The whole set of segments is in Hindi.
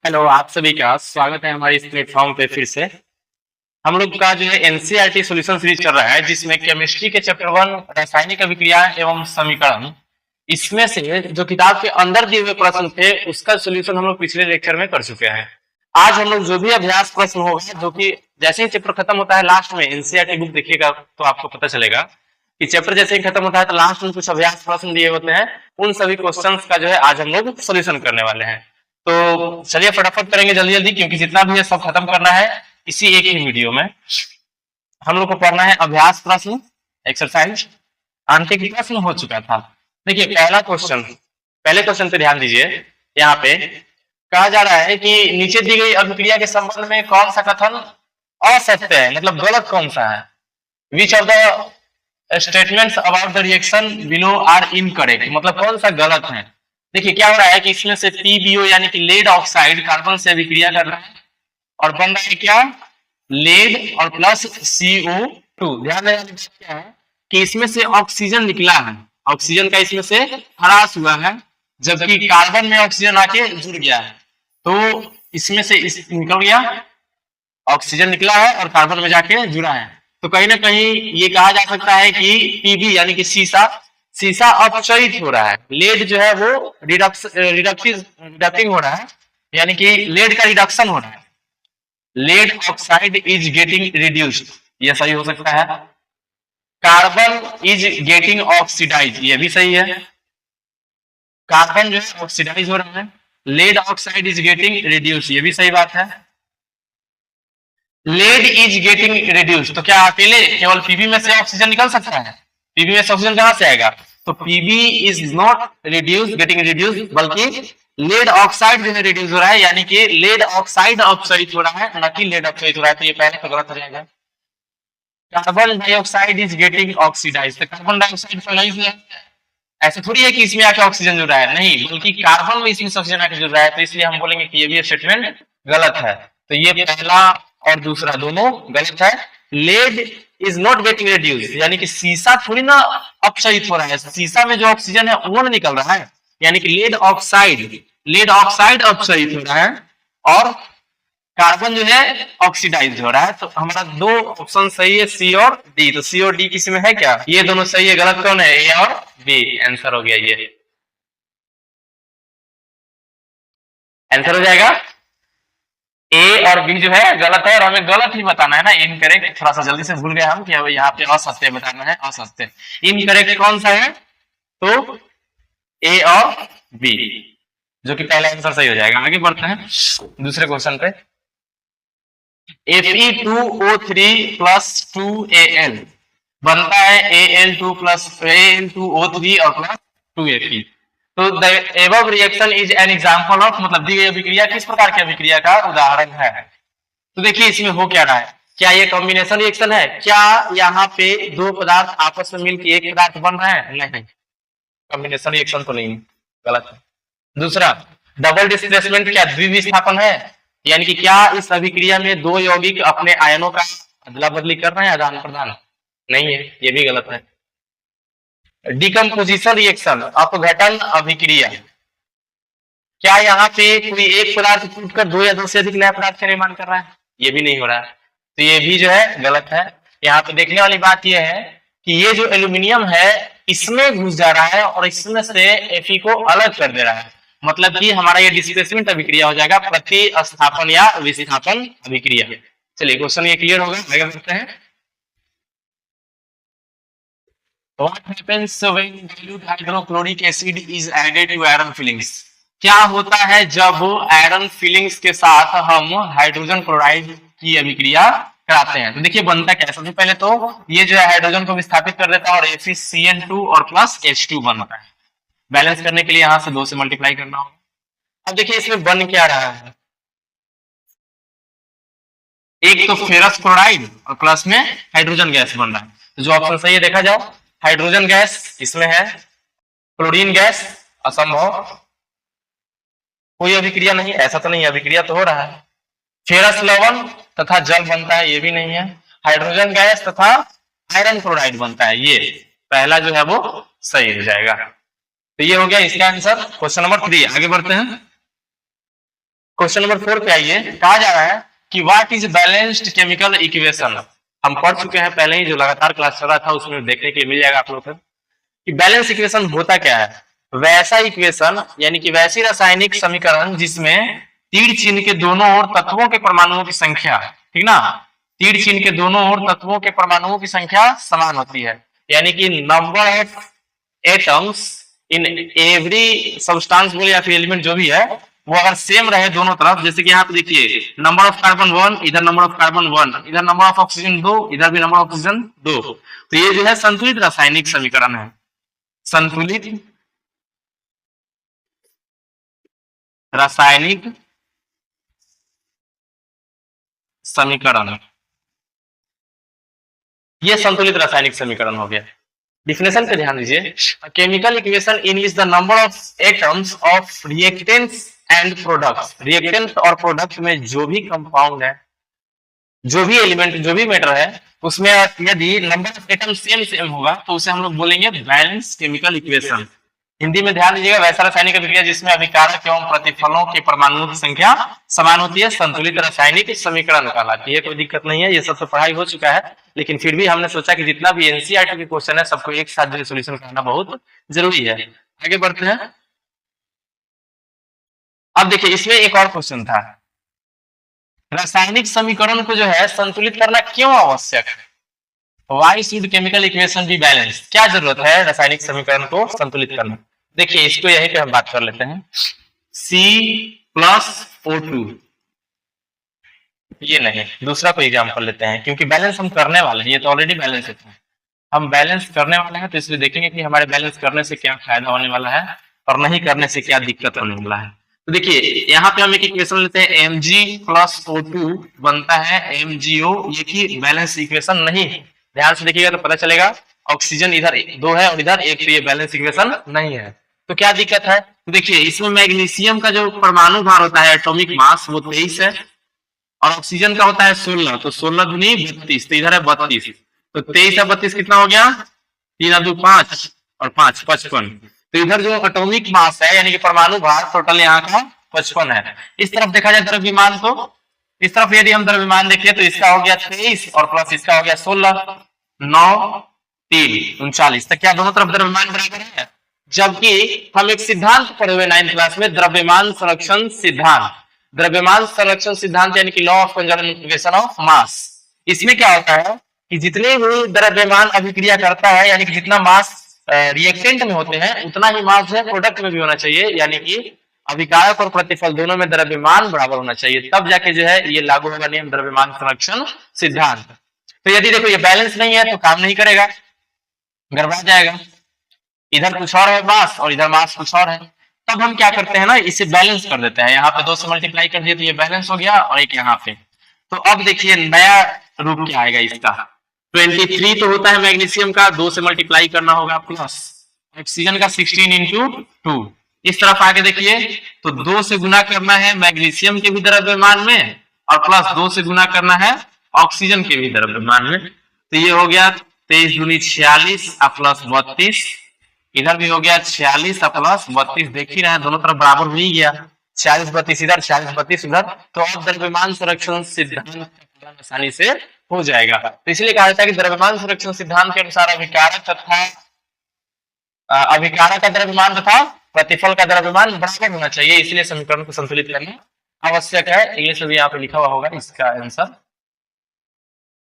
हेलो, आप सभी का स्वागत है हमारे इस प्लेटफॉर्म पे फिर से। हम लोग का जो है एनसीईआरटी सॉल्यूशन सीरीज चल रहा है, जिसमें केमिस्ट्री के चैप्टर 1 रासायनिक अभिक्रिया एवं समीकरण, इसमें से जो किताब के अंदर दिए हुए प्रश्न थे उसका सॉल्यूशन हम लोग पिछले लेक्चर में कर चुके हैं। आज हम लोग जो भी अभ्यास प्रश्न होगा, जो कि जैसे ही चैप्टर खत्म होता है लास्ट में एनसीईआरटी बुक देखिएगा तो आपको पता चलेगा कि चैप्टर जैसे ही खत्म होता है तो लास्ट में कुछ अभ्यास प्रश्न दिए होते हैं। उन सभी क्वेश्चंस का जो है आज हम लोग सोल्यूशन करने वाले हैं। तो चलिए फटाफट करेंगे जल्दी जल्दी, क्योंकि जितना भी है सब खत्म करना है इसी एक ही वीडियो में। हम लोग को पढ़ना है अभ्यास प्रश्न, एक्सरसाइज। आंतरिक प्रश्न हो चुका था। देखिए पहले क्वेश्चन पे ध्यान दीजिए। यहाँ पे कहा जा रहा है कि नीचे दी गई अभिक्रिया के संबंध में कौन सा कथन असत्य है, मतलब गलत कौन सा है। Which of the statements about the reaction below are incorrect, मतलब कौन सा गलत है। देखिए क्या हो रहा है कि इसमें से पीबीओ यानी कि लेड ऑक्साइड कार्बन से अभिक्रिया कर रहा है और बन रहा है क्या, लेड और प्लस CO2। ध्यान देने वाली बात क्या है कि इसमें से ऑक्सीजन निकला है, ऑक्सीजन का इसमें से ह्रास हुआ है, जबकि कार्बन में ऑक्सीजन आके जुड़ गया है। तो इसमें से निकल गया, ऑक्सीजन निकला है और कार्बन में जाके जुड़ा है। तो कहीं ना कहीं ये कहा जा सकता है कि पीबी यानी कि सीसा अपचयित हो रहा है। लेड जो है वो रिडक्टिंग हो रहा है, यानी कि लेड का रिडक्शन हो रहा है। Lead oxide is getting reduced, ये सही हो सकता है। कार्बन इज गेटिंग ऑक्सीडाइज, ये भी सही है। कार्बन जो है ऑक्सीडाइज हो रहा है। Lead oxide is getting reduced, ये भी सही बात है। लेड इज गेटिंग रिड्यूस, तो क्या अकेले केवल पीबी में से ऑक्सीजन निकल सकता है? पीबी में से ऑक्सीजन कहां से आएगा? तो PB is not reduce getting reduce, बल्कि लेड ऑक्साइड जो है रिड्यूस हो रहा है, यानी कि लेड ऑक्साइड अपचयित हो रहा है, न कि लेड अपचयित हो रहा है। तो ये पहले तो गलत हो जाएगा। Carbon dioxide is getting oxidise, तो कार्बन डाइऑक्साइड फैलाइज है। ऐसे थोड़ी है कि इसमें आके ऑक्सीजन जुड़ रहा है, नहीं, बल्कि कार्बन में इसमें ऑक्सीजन आके जुड़ रहा है। तो इसलिए हम बोलेंगे कि ये भी स्टेटमेंट गलत है। तो ये पहला और दूसरा दोनों गलत है। Lead is not getting reduce, यानी कि सीसा थोड़ी ना अपचयित हो रहा है, सीसा में जो ऑक्सीजन है वो निकल रहा है, यानी कि लेड ऑक्साइड अपचयित हो रहा है और कार्बन जो है ऑक्सीडाइज हो रहा है। तो हमारा दो ऑप्शन सही है, सी और डी। तो सी और डी किसी में है क्या? ये दोनों सही है, गलत कौन है? ए और बी। आंसर हो गया, ये आंसर हो जाएगा। ए और बी जो है गलत है, और हमें गलत ही बताना है ना, इनकरेक्ट। थोड़ा सा जल्दी से भूल गए हम कि यहाँ पे असत्य बताना है, असत्य। इनकरेक्ट कौन सा है? तो ए और बी, जो कि पहला आंसर सही हो जाएगा। आगे बढ़ते हैं दूसरे क्वेश्चन पे। Fe2O3 प्लस 2Al बनता है Al2O3 और प्लस 2Fe। तो the above reaction is an example of, मतलब दी गई अभिक्रिया किस प्रकार की अभिक्रिया का उदाहरण है। तो देखिए इसमें हो क्या रहा है, क्या ये कॉम्बिनेशन रिएक्शन है? क्या यहाँ पे दो पदार्थ आपस में मिलकर एक पदार्थ बन रहे हैं? नहीं, कॉम्बिनेशन रिएक्शन तो नहीं, गलत है। दूसरा, डबल डिस्प्लेसमेंट क्या द्विविस्थापन है? यानी कि क्या इस अभिक्रिया में दो यौगिक अपने आयनों का अदला बदली कर रहे हैं, आदान प्रदान? नहीं है, ये भी गलत है। डिकम्पोजिशन रिएक्शन, अपघटन अभिक्रिया, क्या यहाँ पे कोई एक पदार्थ टूटकर दो या दो से अधिक नया पदार्थ का निर्माण कर रहा है? ये भी नहीं हो रहा है। तो ये भी जो है गलत है। यहाँ पे देखने वाली बात यह है कि ये जो एल्यूमिनियम है इसमें घुस जा रहा है और इसमें से Fe को अलग कर दे रहा है, मतलब कि हमारा ये डिस्प्लेसमेंट अभिक्रिया हो जाएगा, प्रतिस्थापन या विस्थापन अभिक्रिया। चलिए क्वेश्चन ये क्लियर होगा, आगे बढ़ते हैं। What happens when dilute hydrochloric acid is added to iron fillings? क्या होता है जब आयरन फिलिंग्स के साथ हम हाइड्रोजन क्लोराइड की अभिक्रिया कराते हैं? तो देखिए बनता क्या है, सबसे पहले तो ये जो है हाइड्रोजन को विस्थापित कर देता है और FeCN2 और प्लस H2 बनता है। बैलेंस करने के लिए यहाँ से 2 से मल्टीप्लाई करना होगा। अब देखिए इसमें बन क्या रहा है, एक तो फेरस क्लोराइड और प्लस में हाइड्रोजन गैस बन रहा है। तो जो ऑप्शन सही है देखा जाओ, हाइड्रोजन गैस इसमें है, क्लोरीन गैस असंभव, कोई अभिक्रिया नहीं, ऐसा तो नहीं, अभिक्रिया तो हो रहा है। फेरस लवण तथा जल बनता है, ये भी नहीं है। हाइड्रोजन गैस तथा आयरन क्लोराइड बनता है, ये पहला जो है वो सही हो जाएगा। तो ये हो गया इसका आंसर, क्वेश्चन नंबर 3। आगे बढ़ते हैं। क्वेश्चन नंबर 4 पे आइए। कहा जा रहा है कि what is balanced chemical equation. हम पढ़ चुके हैं पहले ही, जो लगातार क्लास चल रहा था उसमें देखने के लिए मिल जाएगा आप लोग को कि बैलेंस इक्वेशन होता क्या है। वैसा इक्वेशन यानी कि वैसी रासायनिक समीकरण जिसमें तीर चिन्ह के दोनों ओर तत्वों के परमाणुओं की संख्या, ठीक ना, तीर चिन्ह के दोनों ओर तत्वों के परमाणुओं की संख्या समान होती है, यानी कि number of atoms in every substance बोले या फिर एलिमेंट जो भी है वो अगर सेम रहे दोनों तरफ, जैसे कि यहाँ पे देखिए नंबर ऑफ कार्बन 1, इधर नंबर ऑफ कार्बन 1, इधर नंबर ऑफ ऑक्सीजन 2, इधर भी नंबर ऑफ ऑक्सीजन 2, तो ये जो है संतुलित रासायनिक समीकरण है। संतुलित रासायनिक समीकरण, ये संतुलित रासायनिक समीकरण हो गया। डिफिनेशन पे ध्यान दीजिए। Chemical equation in is the number of atoms of reactants and products. Reactant और प्रोडक्ट में जो भी कंपाउंड है, जो भी एलिमेंट, जो भी मैटर है, उसमें यदि number of atom same same होगा तो उसे हम लोग बोलेंगे बैलेंस केमिकल इक्वेशन। हिंदी में ध्यान दीजिएगा, वैसा रासायनिक अभिक्रिया जिसमें अभिकारक एवं प्रतिफलों के परमाणुओं की संख्या समान होती है, संतुलित रासायनिक समीकरण कहलाती है। कोई दिक्कत नहीं है, ये सब तो पढ़ाई हो चुका है, लेकिन फिर भी हमने सोचा कि जितना भी एनसीईआरटी के क्वेश्चन है सबको एक साथ जो सोल्यूशन करना बहुत जरूरी है। आगे बढ़ते हैं। अब देखिए इसमें एक और क्वेश्चन था, रासायनिक समीकरण को जो है संतुलित करना क्यों आवश्यक है। Why should chemical equation be balance, क्या जरूरत है रासायनिक समीकरण को संतुलित करना। देखिए इसको यहीं पे हम बात कर लेते हैं। C+O2, ये नहीं, दूसरा कोई एग्जाम्पल लेते हैं, क्योंकि बैलेंस हम करने वाले हैं, ये तो ऑलरेडी बैलेंस है, हम बैलेंस करने वाले हैं, तो इसलिए देखेंगे कि हमारे बैलेंस करने से क्या फायदा होने वाला है और नहीं करने से क्या दिक्कत होने वाला है। तो देखिए यहाँ पे हम एक इक्वेशन लेते हैं, Mg+O2 बनता है MgO, ये की बैलेंस इक्वेशन नहीं है। ध्यान से देखिएगा तो पता चलेगा, ऑक्सीजन इधर 2 है और इधर 1, तो ये बैलेंस इक्वेशन नहीं है। तो क्या दिक्कत है, तो देखिए इसमें मैग्नीशियम का जो परमाणु भार होता है, एटॉमिक मास, वो 23 है और ऑक्सीजन का होता है 16, तो 16 दूनी 32, तो इधर है 32, तो 23 है 32 कितना हो गया, 3 2 5 और 5 55, तो इधर जो एटॉमिक मास है यानी कि परमाणु भार टोटल यहाँ का 55 है। इस तरफ देखा जाए द्रव्यमान, तो इस तरफ यदि हम द्रव्यमान देखें तो इसका हो गया 23 और प्लस इसका हो गया 16, 9 3 39, तो क्या दोनों तरफ द्रव्यमान बराबर है। जबकि हम एक सिद्धांत पढ़े हुए 9th क्लास में, द्रव्यमान संरक्षण सिद्धांत। द्रव्यमान संरक्षण सिद्धांत यानी कि law of conservation of mass. इसमें क्या होता है कि जितने भी द्रव्यमान अभिक्रिया करता है, यानी कि जितना मास रिएक्टेंट में होते हैं उतना ही मास जो है प्रोडक्ट में भी होना चाहिए, यानी कि अभिकारक और प्रतिफल दोनों में द्रव्यमान बराबर होना चाहिए, तब जाके जो है ये लागू होगा नियम द्रव्यमान संरक्षण सिद्धांत। तो यदि देखो ये बैलेंस नहीं है तो काम नहीं करेगा, गड़बड़ा जाएगा, इधर कुछ और है मास और इधर मास कुछ और है। तब हम क्या करते हैं ना, इसे बैलेंस कर देते हैं, यहाँ पे 2 से मल्टीप्लाई कर दिए तो ये बैलेंस हो गया और एक यहाँ पे। तो अब देखिए नया रूप क्या आएगा इसका, 23 तो होता है मैग्नीशियम का, 2 से मल्टीप्लाई करना होगा, प्लस ऑक्सीजन का 16 इंटू 2। इस तरफ आके देखिए तो 2 से गुना करना है मैग्नीशियम के भी द्रव्यमान में और प्लस 2 से गुना करना है ऑक्सीजन के भी द्रव्यमान में, तो ये हो गया 23 दूनी 46 प्लस 32, इधर भी हो गया 46 प्लस 32, देख ही रहे हैं दोनों तरफ बराबर हो ही गया, 46 32 इधर 46 32 उधर, तो अब द्रव्यमान संरक्षण सिद्धांत आसानी से हो जाएगा। तो इसलिए कहा जाता है कि द्रव्यमान संरक्षण सिद्धांत के अनुसार अभिकारक का द्रव्यमान तथा प्रतिफल का द्रव्यमान बराबर होना चाहिए, इसलिए समीकरण को संतुलित करना आवश्यक है। इंग्लिश में भी यहाँ पे लिखा हुआ होगा इसका answer.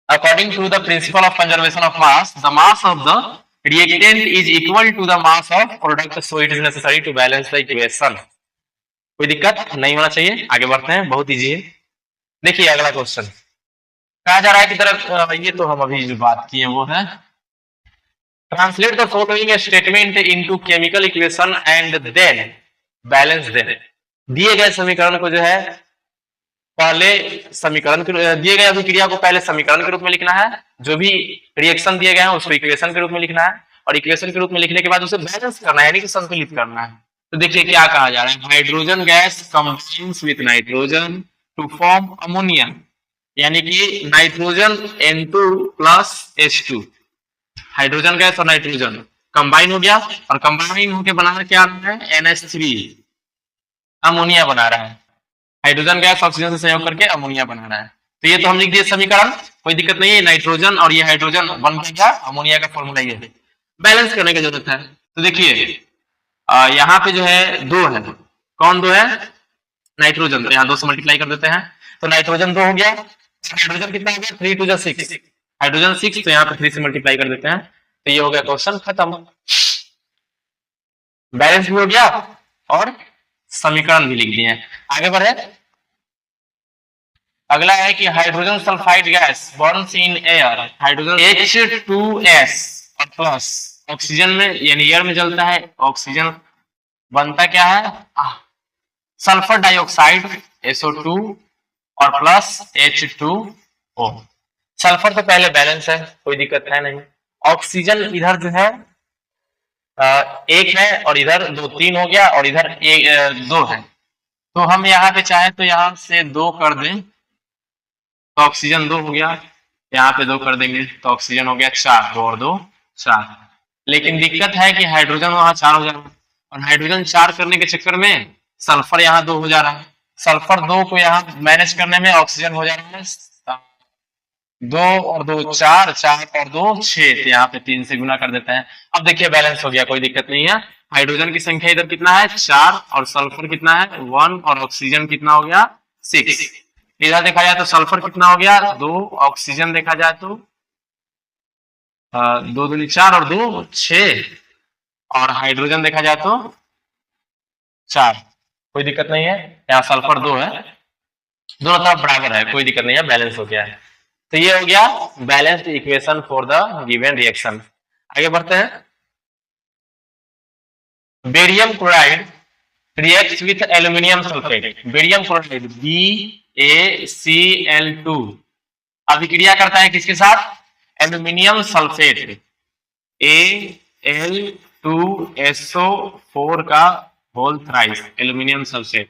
According to the principle of conservation of mass, the mass of the reactant is equal to the mass of product, so it is necessary to balance the equation। कोई दिक्कत नहीं होना चाहिए, आगे बढ़ते हैं, बहुत इजी है। देखिए अगला क्वेश्चन कहा जा रहा है कि तरफ, ये तो हम अभी जो बात किए वो है, translate the following statement into chemical equation and then balance them. दिए गए समीकरण को जो है पहले समीकरण के, दिए गए अभिक्रिया को पहले समीकरण के रूप में लिखना है, जो भी रिएक्शन दिए गए हैं उसको इक्वेशन के रूप में लिखना है और इक्वेशन के रूप में लिखने के बाद उसे बैलेंस करना है, यानी कि संतुलित करना है। तो देखिए क्या कहा जा रहा है, hydrogen gas combines with nitrogen to form ammonia, यानी कि नाइट्रोजन N2+H2, हाइड्रोजन गैस और नाइट्रोजन कंबाइन हो गया और कंबाइन होकर बना क्या रहा है NH3, अमोनिया बना रहा है। हाइड्रोजन गैस ऑक्सीजन से संयोग करके अमोनिया बना रहा है। तो ये तो हम लिख दिए समीकरण, कोई दिक्कत नहीं है। नाइट्रोजन और ये हाइड्रोजन बन के क्या अमोनिया का फॉर्मूला ये है। बैलेंस करने की जरूरत है। तो देखिए यहाँ पे जो है दो है, कौन दो है, नाइट्रोजन, तो यहाँ दो से मल्टीप्लाई कर देते हैं। तो नाइट्रोजन दो हो गया, हाइड्रोजन कितना हो गया, 3 टू 6, हाइड्रोजन 6, तो यहाँ पे 3 से मल्टीप्लाई कर देते हैं। तो ये हो गया क्वेश्चन खत्म, बैलेंस भी हो गया और समीकरण भी लिख दिए। आगे बढ़े, अगला है कि hydrogen sulphide gas Burns in air, hydrogen H2S और प्लस ऑक्सीजन में यानी एयर में जलता है, ऑक्सीजन बनता क्या है सल्फर डाइऑक्साइड SO2 और प्लस H2O। सल्फर तो पहले बैलेंस है, कोई दिक्कत है नहीं। ऑक्सीजन इधर जो है एक है और इधर दो, तीन हो गया और इधर एक दो है। तो हम यहाँ पे चाहे तो यहाँ से दो कर दें तो ऑक्सीजन दो हो गया, यहाँ पे दो कर देंगे तो ऑक्सीजन हो गया 4, 2 और 2 4। लेकिन दिक्कत है कि हाइड्रोजन वहां 4 हो जा रहा है और हाइड्रोजन 4 करने के चक्कर में सल्फर यहाँ 2 हो जा रहा है। सल्फर 2 को यहाँ मैनेज करने में ऑक्सीजन हो जा रहा है 2 और 2 4, 4 और 2 6, तो यहाँ पे 3 से गुना कर देते हैं। अब देखिए बैलेंस हो गया, कोई दिक्कत नहीं है। हाइड्रोजन की संख्या इधर कितना है 4 और सल्फर कितना है 1 और ऑक्सीजन कितना हो गया 6। इधर देखा जाए तो सल्फर कितना हो गया 2, ऑक्सीजन देखा जाए तो 2 दूनी 4 और 2 6 और हाइड्रोजन देखा जाए तो 4, कोई दिक्कत नहीं है। यहाँ सल्फर 2 है, दोनों तरफ बराबर है, कोई दिक्कत नहीं है, बैलेंस हो गया है। तो ये हो गया balanced equation for the given reaction. आगे बढ़ते हैं, barium chloride reacts with aluminium sulfate, barium chloride BaCl2 अभिक्रिया करता है किसके साथ, एल्यूमिनियम सल्फेट Al2SO4 का whole thrice, aluminium sulphate,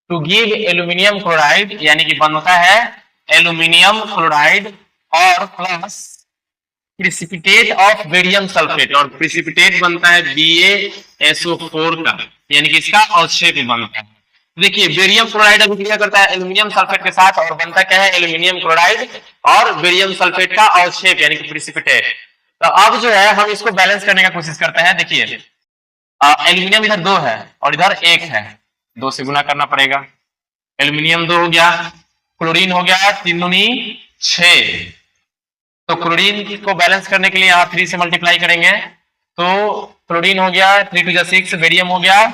to give aluminium chloride, यानी कि बनता है एल्यूमिनियम क्लोराइड और plus precipitate of barium sulphate, और प्रिसिपिटेट बनता है BaSO4 का, यानी कि इसका अवक्षेप बनता है। देखिए बेरियम क्लोराइड अभिक्रिया करता है एल्यूमिनियम सल्फेट के साथ और बनता क्या है एल्यूमिनियम क्लोराइड और बेरियम सल्फेट का अवक्षेप यानी कि प्रिसिपिटेट। तो अब जो है हम इसको बैलेंस करने का कोशिश करते हैं। देखिए एल्यूमिनियम इधर 2 है और इधर 1 है, 2 से गुना करना पड़ेगा। एल्यूमिनियम 2 हो गया, क्लोरीन हो गया 3 दूनी 6, तो क्लोरीन को बैलेंस करने के लिए यहाँ 3 से मल्टीप्लाई करेंगे तो क्लोरीन हो गया 3 टू 6, बेरियम हो गया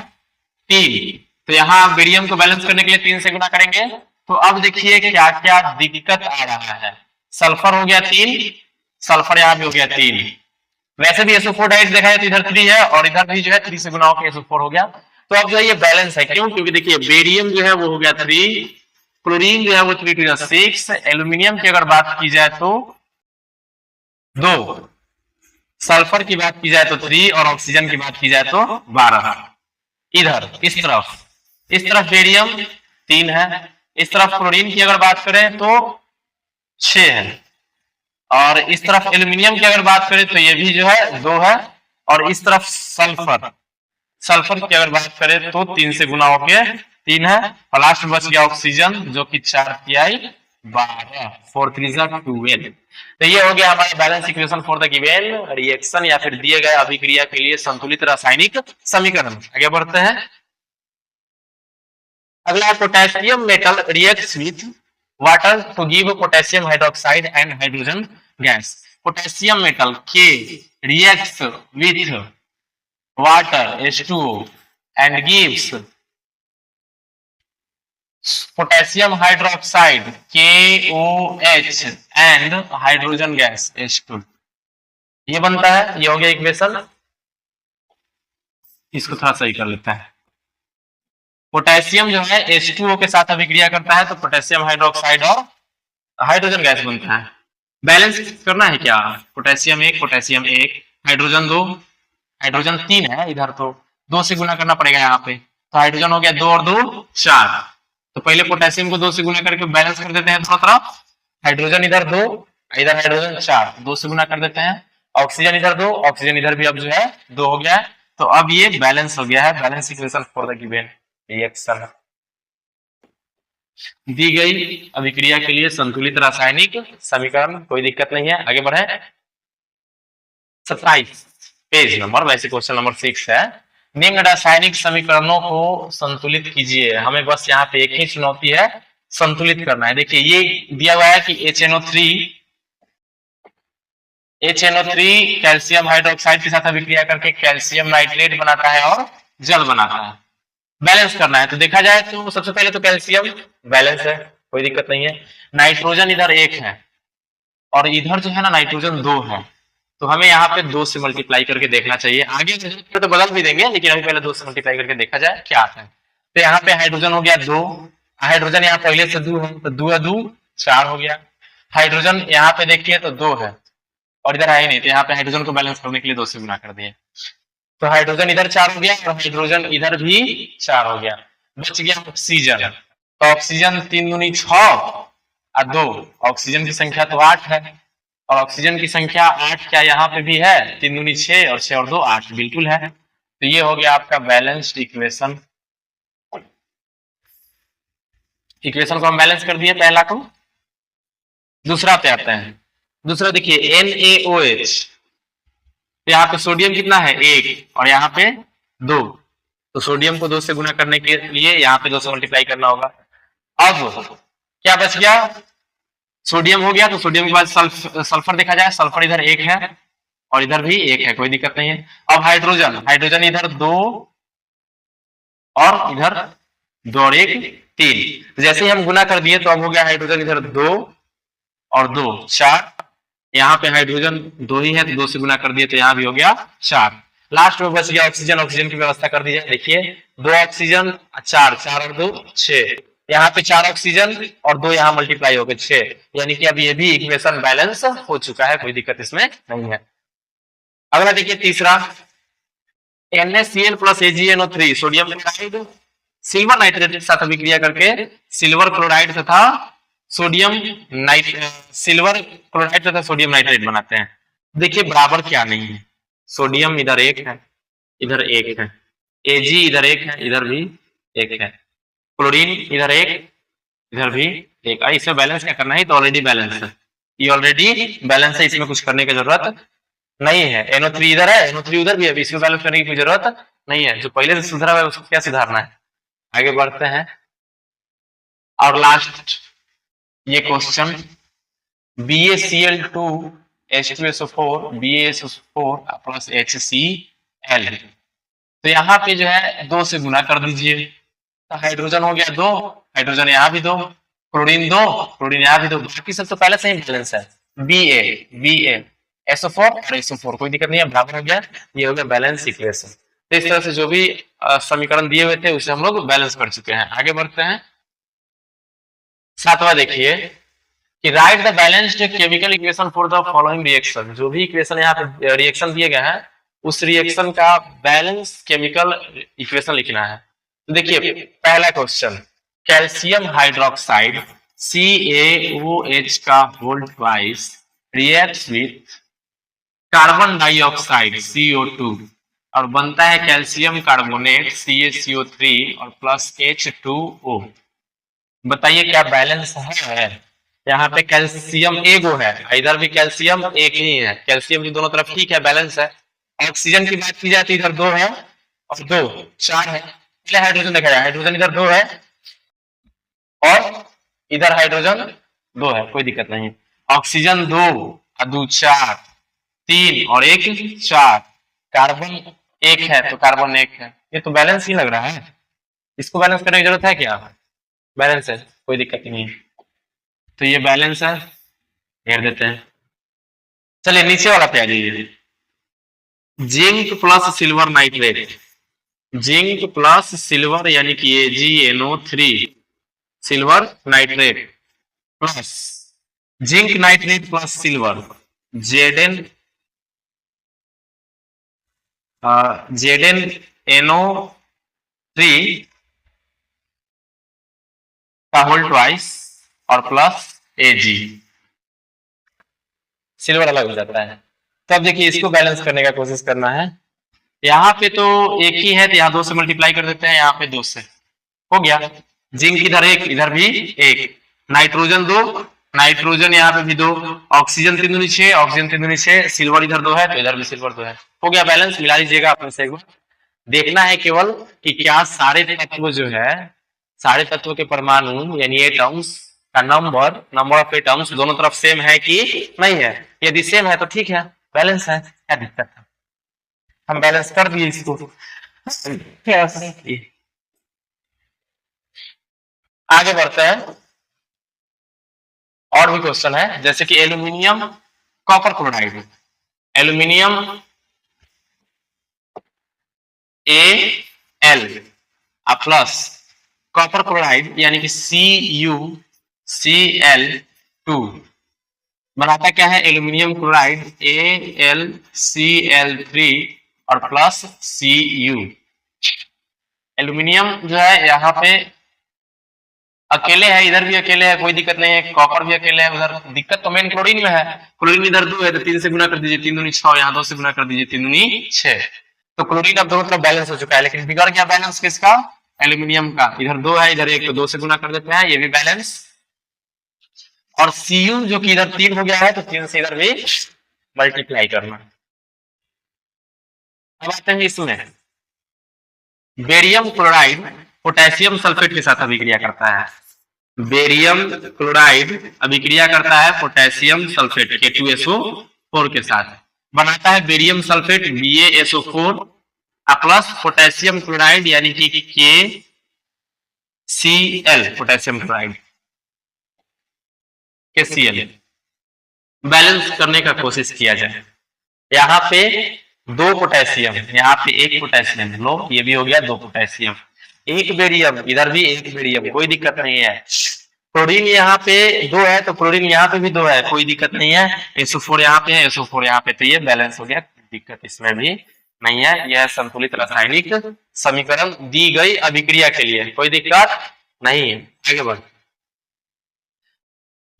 3, तो यहाँ बेरियम को बैलेंस करने के लिए 3 से गुना करेंगे। तो अब देखिए क्या क्या दिक्कत आ रहा है, सल्फर हो गया 3, सल्फर यहाँ भी हो गया 3, वैसे भी SO4 डायरेक्ट देखा है तो इधर 3 है और इधर भी जो है 3 से गुना होकर SO4 हो गया। तो अब जो है ये बैलेंस है, क्यों, क्योंकि देखिए बेरियम जो है वो हो गया 3, क्लोरीन जो है वो 3 टू 6, एल्यूमिनियम की अगर बात की जाए तो 2, सल्फर की बात की जाए तो 3 और ऑक्सीजन की बात की जाए तो 12। इधर इस तरफ बेरियम 3 है, इस तरफ क्लोरीन की अगर बात करें तो 6 है और इस तरफ एल्यूमिनियम की अगर बात करें तो ये भी जो है 2 है और इस तरफ सल्फर की अगर बात करें तो 3 से गुना होके 3 है और लास्ट में बच गया ऑक्सीजन जो कि 4 12, 4 3 12। तो ये हो गया हमारा balance equation for the given reaction या फिर दिए गए अभिक्रिया के लिए संतुलित रासायनिक समीकरण। आगे बढ़ते हैं, अगला potassium metal reacts with water to give potassium hydroxide and hydrogen gas. Potassium metal के reacts with water H2O and gives potassium hydroxide KOH and hydrogen gas H2। ये बनता है, ये हो गया इक्वेशन, इसको थोड़ा सही कर लेते हैं। पोटेशियम जो है H2O के साथ अभिक्रिया करता है तो पोटेशियम हाइड्रोक्साइड और हाइड्रोजन गैस बनता है। बैलेंस करना है क्या, पोटेशियम 1 पोटेशियम 1, हाइड्रोजन 2, हाइड्रोजन 3 है इधर तो 2 से गुना करना पड़ेगा यहाँ पे, तो हाइड्रोजन हो गया 2 और 2 4। तो पहले पोटेशियम को 2 से गुना करके बैलेंस कर देते हैं दोनों तरफ, हाइड्रोजन इधर 2 इधर हाइड्रोजन 4, 2 से गुना कर देते हैं, ऑक्सीजन इधर 2 ऑक्सीजन इधर भी अब जो है 2 हो गया है। तो अब ये बैलेंस हो गया है, balance equation for the given reaction. दी गई अभिक्रिया के लिए संतुलित रासायनिक समीकरण, कोई दिक्कत नहीं है, आगे बढ़े। 27 पेज नंबर, वैसे क्वेश्चन नंबर 6 है। निम्न रासायनिक समीकरणों को संतुलित कीजिए। हमें बस यहाँ पे एक ही चुनौती है, संतुलित करना है। देखिए ये दिया हुआ है कि HNO3 कैल्शियम हाइड्रोक्साइड के साथ अभिक्रिया करके कैल्शियम नाइट्रेट बनाता है और जल बनाता है। बैलेंस करना है, तो देखा जाए तो सबसे पहले तो कैल्शियम बैलेंस है, कोई दिक्कत नहीं है। नाइट्रोजन इधर 1 है और इधर जो है ना नाइट्रोजन 2 है, तो हमें यहाँ पे 2 से मल्टीप्लाई करके देखना चाहिए। आगे तो बदल भी देंगे, लेकिन अभी पहले 2 से मल्टीप्लाई करके देखा जाए क्या आता है। तो यहाँ पे हाइड्रोजन हो गया 2, हाइड्रोजन यहाँ पहले से 2 है, तो 2 2 4 हो गया। हाइड्रोजन यहाँ पे देखिए तो 2 है और इधर है ही नहीं, तो यहाँ पे हाइड्रोजन को बैलेंस करने के लिए 2 से गुना कर दिए, तो हाइड्रोजन इधर 4 हो गया और हाइड्रोजन इधर भी 4 हो गया। बच गया ऑक्सीजन, तो ऑक्सीजन 3 दूनी 6 और 2, ऑक्सीजन की संख्या तो 8 है और ऑक्सीजन की संख्या 8 क्या यहाँ पे भी है, 3 दूनी 6 और 6 और 2 8 बिल्कुल है। तो ये हो गया आपका बैलेंस्ड इक्वेशन। इक्वेशन को हम बैलेंस कर दिए पहला को। दूसरा पे आते हैं। दूसरा देखिए NaOH, तो यहाँ पे सोडियम कितना है 1 और यहाँ पे 2, तो सोडियम को 2 से गुना करने के लिए यहाँ पे 2 से मल्टीप्लाई करना होगा। अब क्या बच गया, सोडियम हो गया, तो सोडियम के बाद सल्फर देखा जाए, सल्फर इधर 1 है और इधर भी 1 है, कोई दिक्कत नहीं है। अब हाइड्रोजन, हाइड्रोजन इधर 2 और इधर 2 और 1 3, तो जैसे ही हम गुना कर दिए तो अब हो गया हाइड्रोजन इधर 2 और 2 4, यहाँ पे हाइड्रोजन 2 ही है तो 2 से गुना कर दिए तो यहाँ भी हो गया 4। लास्ट में बच गया ऑक्सीजन, ऑक्सीजन की व्यवस्था कर दी जाए। देखिए 2 ऑक्सीजन 4, 4 और 2 6, यहाँ पे 4 ऑक्सीजन और 2 यहाँ मल्टीप्लाई हो गए 6, यानी कि अब ये भी इक्वेशन बैलेंस हो चुका है, कोई दिक्कत इसमें नहीं है। अगला देखिए तीसरा, NaCl plus AgNO3 sodium chloride silver nitrate के साथ अभिक्रिया करके सिल्वर क्लोराइड तथा सिल्वर क्लोराइड तथा सोडियम नाइट्रेट बनाते हैं। देखिए बराबर क्या नहीं है, सोडियम इधर 1 है इधर 1 है, Ag इधर 1 है इधर भी 1 है, क्लोरीन इधर 1 इधर भी 1। इसमें बैलेंस क्या करना है, तो ऑलरेडी बैलेंस है, ये ऑलरेडी बैलेंस है, इसमें कुछ करने की जरूरत नहीं है। NO3 इधर है NO3 उधर भी है, इसमें बैलेंस करने की कोई जरूरत नहीं है। जो पहले से सुधरा हुआ है उसको क्या सुधारना है। आगे बढ़ते हैं और लास्ट ये question, BaCl2 H2SO4 BaSO4 plus HCl, तो यहाँ पे जो है 2 से गुना कर दीजिए, तो हाइड्रोजन हो गया 2, हाइड्रोजन यहाँ भी 2, क्लोरीन 2, क्लोरीन यहाँ भी 2, बाकी सब तो पहले से ही बैलेंस है, BaSO4 और SO4, कोई दिक्कत नहीं है, बराबर हो गया। ये हो गया बैलेंस इक्वेशन। तो इस तरह से जो भी समीकरण दिए हुए थे उसे हम लोग बैलेंस कर चुके हैं। आगे बढ़ते हैं। 7वां देखिए कि right the balanced chemical equation for the following reaction, जो भी इक्वेशन यहाँ पे रिएक्शन दिए गए हैं उस रिएक्शन का बैलेंस केमिकल इक्वेशन लिखना है। तो देखिए पहला क्वेश्चन, कैल्शियम हाइड्रोक्साइड CaOH का whole twice reacts with carbon dioxide CO2 और बनता है कैल्शियम कार्बोनेट CaCO3 और प्लस H2O। बताइए क्या बैलेंस है। यहाँ पे कैल्शियम एगो है, इधर भी कैल्शियम एक ही है, कैल्शियम की दोनों तरफ ठीक है, बैलेंस है। ऑक्सीजन की बात की जाए तो इधर 2 है और 2 4 है। पहले हाइड्रोजन देखा जाए, हाइड्रोजन इधर 2 है और इधर हाइड्रोजन 2 है, कोई दिक्कत नहीं। ऑक्सीजन 2 और 2 4, 3 और 1 4, कार्बन 1 है तो कार्बन 1 है, ये तो बैलेंस ही लग रहा है, इसको बैलेंस करने की जरूरत है क्या, बैलेंस है, कोई दिक्कत नहीं है। तो ये बैलेंस है, घेर देते हैं। चलिए नीचे वाला पे आ जाइए, zinc plus silver nitrate, zinc plus silver यानी कि AgNO3 silver nitrate plus zinc nitrate plus silver ZnNO3 का होल ट्वाइस और प्लस Ag, सिल्वर अलग हो जाता है। तो अब देखिए इसको बैलेंस करने का कोशिश करना है। यहाँ पे तो एक ही है तो यहाँ 2 से मल्टीप्लाई कर देते हैं, यहाँ पे 2 से हो गया, जिंक इधर एक, इधर भी एक, नाइट्रोजन दो, नाइट्रोजन यहाँ पे भी दो, ऑक्सीजन 3 दूनी 6, ऑक्सीजन 3 दूनी 6, सिल्वर इधर 2 है तो इधर भी सिल्वर 2 है। हो गया बैलेंस, मिला लीजिएगा अपने से एक बार। देखना है केवल कि क्या सारे तत्व जो है, सारे तत्वों के परमाणु यानी एटम्स का नंबर ऑफ एटम्स दोनों तरफ सेम है कि नहीं है। यदि सेम है तो ठीक है, बैलेंस है, क्या दिक्कत है, हम बैलेंस कर दिए इसको। आगे बढ़ते हैं, और भी क्वेश्चन है, जैसे कि aluminium copper chloride, aluminium Al plus copper chloride यानी कि CuCl2 बनाता क्या है, एल्यूमिनियम क्लोराइड AlCl3 और प्लस Cu। एल्यूमिनियम जो है यहाँ पे अकेले है, इधर भी अकेले है, कोई दिक्कत नहीं है, कॉपर भी अकेले है, उधर दिक्कत तो मेन क्लोरीन में है, क्लोरीन इधर 2 है तो 3 से गुना कर दीजिए, 3 दूनी 6, यहाँ 2 से गुना कर दीजिए, 3 दूनी 6, तो क्लोरीन अब दोनों तरफ बैलेंस हो चुका है। लेकिन बिगड़ क्या बैलेंस किसका, एल्यूमिनियम का, इधर 2 है इधर 1 तो 2 से गुना कर देते हैं, ये भी बैलेंस। और Cu जो कि इधर 3 हो गया है तो 3 से इधर भी मल्टीप्लाई करना। अब आते हैं इसमें, बेरियम क्लोराइड पोटेशियम सल्फेट के साथ अभिक्रिया करता है, बेरियम क्लोराइड अभिक्रिया करता है पोटेशियम सल्फेट K2SO4 के साथ, बनाता है barium sulphate BaSO4 plus potassium chloride यानी कि KCl, potassium chloride KCl। Balance करने का कोशिश किया जाए, यहाँ पे 2 पोटेशियम, यहाँ पे 1 पोटेशियम, लो ये भी हो गया 2 पोटेशियम, 1 बेरियम, इधर भी 1 बेरियम, कोई दिक्कत नहीं है। क्लोरीन यहाँ पे 2 है तो क्लोरीन यहाँ पे भी 2 है, कोई दिक्कत नहीं है, SO4 यहाँ पे है, SO4 यहाँ पे, तो ये बैलेंस हो गया, दिक्कत इसमें भी नहीं है। यह संतुलित रासायनिक समीकरण दी गई अभिक्रिया के लिए, कोई दिक्कत नहीं है। आगे बढ़,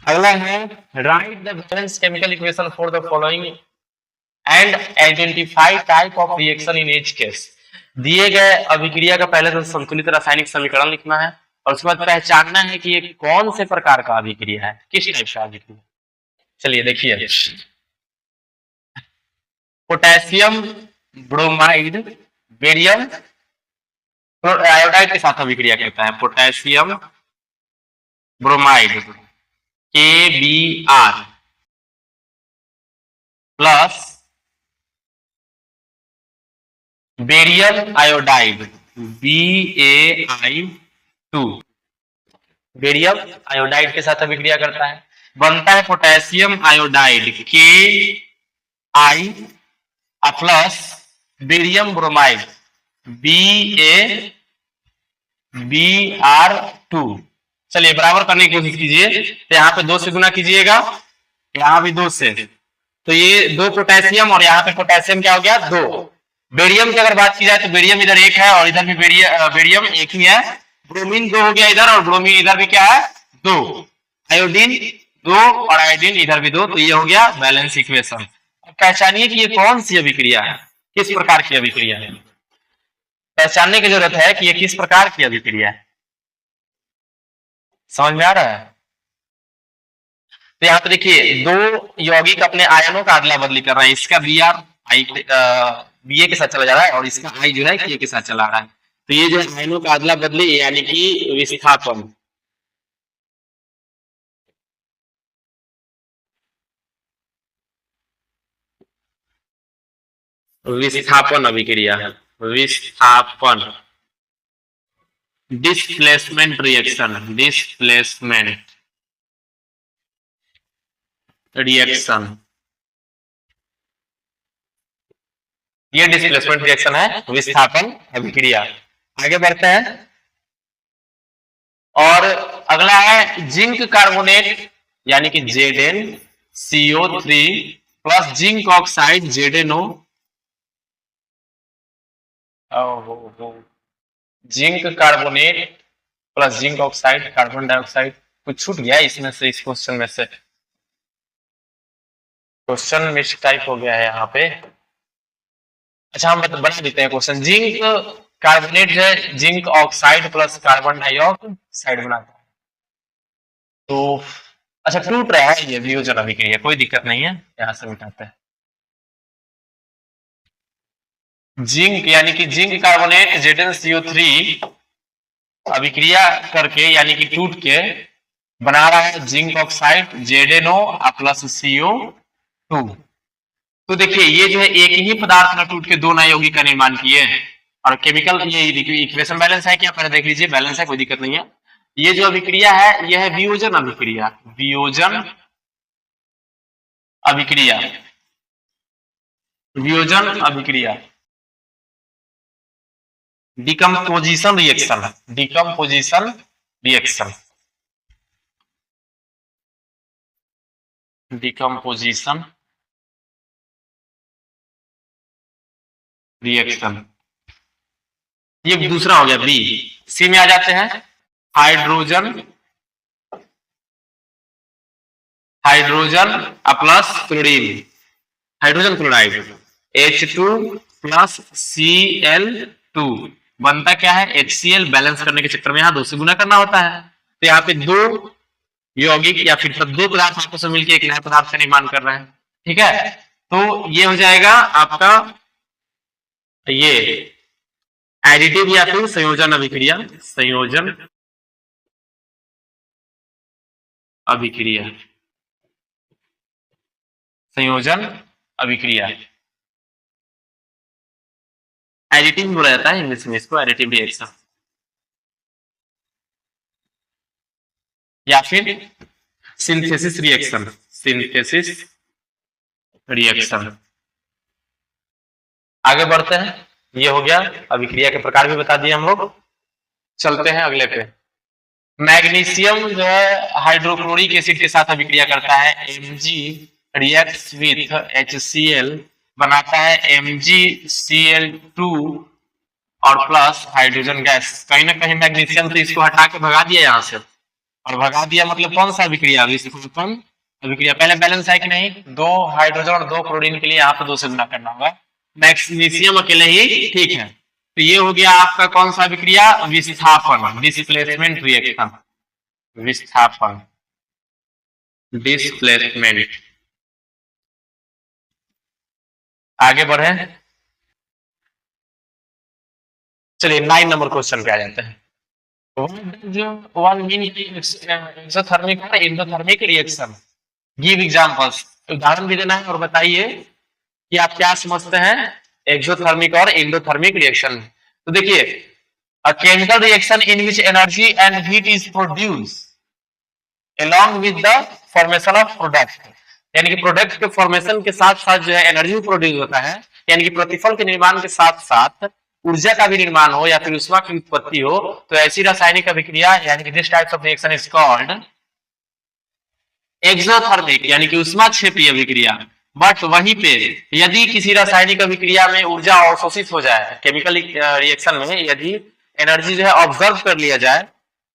अगला है right the balance chemical equation for the following and identify type of reaction in each case. दिए गए अभिक्रिया का पहले तो संतुलित रासायनिक समीकरण लिखना है और उसके बाद पहचानना है कि ये कौन से प्रकार का अभिक्रिया है, किस टाइप का अभिक्रिया। चलिए देखिए, पोटेशियम ब्रोमाइड बेरियम आयोडाइड के साथ अभिक्रिया करता है, potassium bromide KBr plus barium iodide BaI2, barium iodide के साथ अभिक्रिया करता है, बनता है potassium iodide KI plus barium bromide BaBr2। चलिए बराबर करने की कोशिश कीजिए, तो यहाँ पे 2 से गुना कीजिएगा, यहाँ भी 2 से, तो ये 2 पोटेशियम और यहाँ पे पोटेशियम क्या हो गया 2। बेरियम की अगर बात की जाए तो बेरियम इधर 1 है और इधर भी बेरियम 1 ही है, ब्रोमीन 2 हो गया इधर और ब्रोमीन इधर भी क्या है 2, आयोडीन 2 और आयोडीन इधर भी 2, तो ये हो गया बैलेंस इक्वेशन। पहचानिए कि ये कौन सी अभिक्रिया है, किस प्रकार की अभिक्रिया है, पहचानने की जरूरत है कि ये किस प्रकार की अभिक्रिया है, समझ में आ रहा है। तो यहाँ पे देखिए 2 यौगिक अपने आयनों का अदला बदली कर रहे हैं, इसका Ba के साथ चला जा रहा है और इसका I जो है K के साथ चला रहा है, तो ये जो आयनों का अदला बदली यानी कि विस्थापन, विस्थापन अभिक्रिया है, विस्थापन डिस्प्लेसमेंट रिएक्शन, डिस्प्लेसमेंट रिएक्शन, ये डिस्प्लेसमेंट रिएक्शन है, विस्थापन अभिक्रिया। आगे बढ़ते हैं, और अगला है जिंक कार्बोनेट यानी कि ZnCO3 plus zinc oxide ZnO, zinc carbonate plus zinc oxide carbon dioxide. कुछ छूट गया इसमें से, इस क्वेश्चन में से क्वेश्चन मिस टाइप हो गया है यहाँ पे। अच्छा हम बना देते हैं क्वेश्चन, जिंक कार्बोनेट जो है zinc oxide plus carbon dioxide बनाता है। तो अच्छा टूट रहा है ये वियोजन अभिक्रिया, कोई दिक्कत नहीं है, यहां से मिटाते हैं। जिंक यानी कि जिंक कार्बोनेट ZnCO3 अभिक्रिया करके यानी कि टूट के बना रहा है zinc oxide ZnO plus CO2। तो देखिए ये जो है एक ही पदार्थ में टूट के दो नए यौगिक का निर्माण किए हैं। और केमिकल ये इक्वेशन बैलेंस है क्या, पहले देख लीजिए, बैलेंस है, कोई दिक्कत नहीं है। ये जो अभिक्रिया है यह है वियोजन अभिक्रिया, वियोजन अभिक्रिया, वियोजन अभिक्रिया, decomposition reaction, decomposition reaction, decomposition reaction. ये दूसरा हो गया बी। सी में आ जाते हैं hydrogen, hydrogen plus chlorine, hydrogen chloride H2 plus Cl2 बनता क्या है HCl। बैलेंस करने के चक्कर में यहाँ दो से गुना करना होता है, तो यहाँ पे दो यौगिक या फिर दो पदार्थ आपस में मिलकर एक नए पदार्थ का निर्माण कर रहे हैं। ठीक है, तो ये हो जाएगा आपका ये एडिटिव या फिर संयोजन अभिक्रिया, संयोजन अभिक्रिया, संयोजन अभिक्रिया। एडिटिव बोला जाता है इंग्लिश में इसको, एडिटिव रिएक्शन या फिर सिंथेसिस रिएक्शन, सिंथेसिस रिएक्शन। आगे बढ़ते हैं, ये हो गया अभिक्रिया के प्रकार भी बता दिए हम लोग। चलते हैं अगले पे। मैग्नीशियम जो है हाइड्रोक्लोरिक एसिड के साथ अभिक्रिया करता है, Mg रिएक्ट्स विथ HCl बनाता है MgCl2 और प्लस हाइड्रोजन गैस। कहीं ना कहीं मैग्नीशियम तो इसको हटा के भगा दिया यहाँ से, और भगा दिया मतलब कौन सा अभिक्रिया, विस्थापन अभिक्रिया। पहले बैलेंस है कि नहीं, दो हाइड्रोजन और दो क्लोरीन के लिए यहाँ पे दो से गुना करना होगा, मैग्नीशियम अकेले ही ठीक है। तो ये हो गया आपका कौन सा अभिक्रिया, विस्थापन, डिस्प्लेसमेंट रिएक्शन, विस्थापन, डिस्प्लेसमेंट। आगे बढ़े, चलिए 9 नंबर क्वेश्चन पे आ जाते हैं। एक्सोथर्मिक और एंडोथर्मिक रिएक्शन, गिव एग्जांपल्स, उदाहरण भी देना है और बताइए कि आप क्या समझते हैं एक्सोथर्मिक और एंडोथर्मिक रिएक्शन। तो देखिए a chemical reaction in which energy and heat is produced along with the formation of product, यानी कि प्रोडक्ट के फॉर्मेशन के साथ साथ जो है एनर्जी प्रोड्यूस होता है, यानी कि प्रतिफल के निर्माण के साथ साथ ऊर्जा का भी निर्माण हो या फिर ऊष्मा की उत्पत्ति हो, तो ऐसी रासायनिक अभिक्रिया यानी कि this types of reaction is called exothermic यानी कि ऊष्माक्षेपी अभिक्रिया। बट वहीं पे यदि किसी रासायनिक अभिक्रिया में ऊर्जा अवशोषित हो जाए, केमिकल रिएक्शन में यदि एनर्जी जो है ऑब्जर्व कर लिया जाए,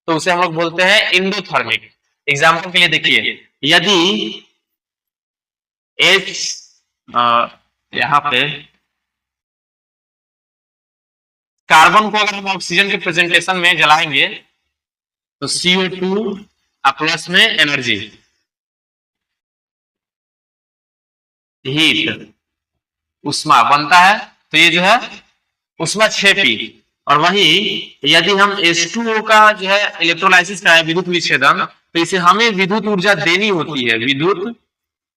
तो उसे हम लोग बोलते हैं एंडोथर्मिक। एग्जाम्पल के लिए देखिए, यदि यहाँ पे कार्बन को अगर हम ऑक्सीजन के प्रेजेंटेशन में जलाएंगे तो CO2 प्लस में एनर्जी, हीट, उष्मा बनता है, तो ये जो है उष्माक्षेपी। और वहीं यदि हम H2O का जो है इलेक्ट्रोलाइसिस का है, विद्युत विच्छेदन, तो इसे हमें विद्युत ऊर्जा देनी होती है, विद्युत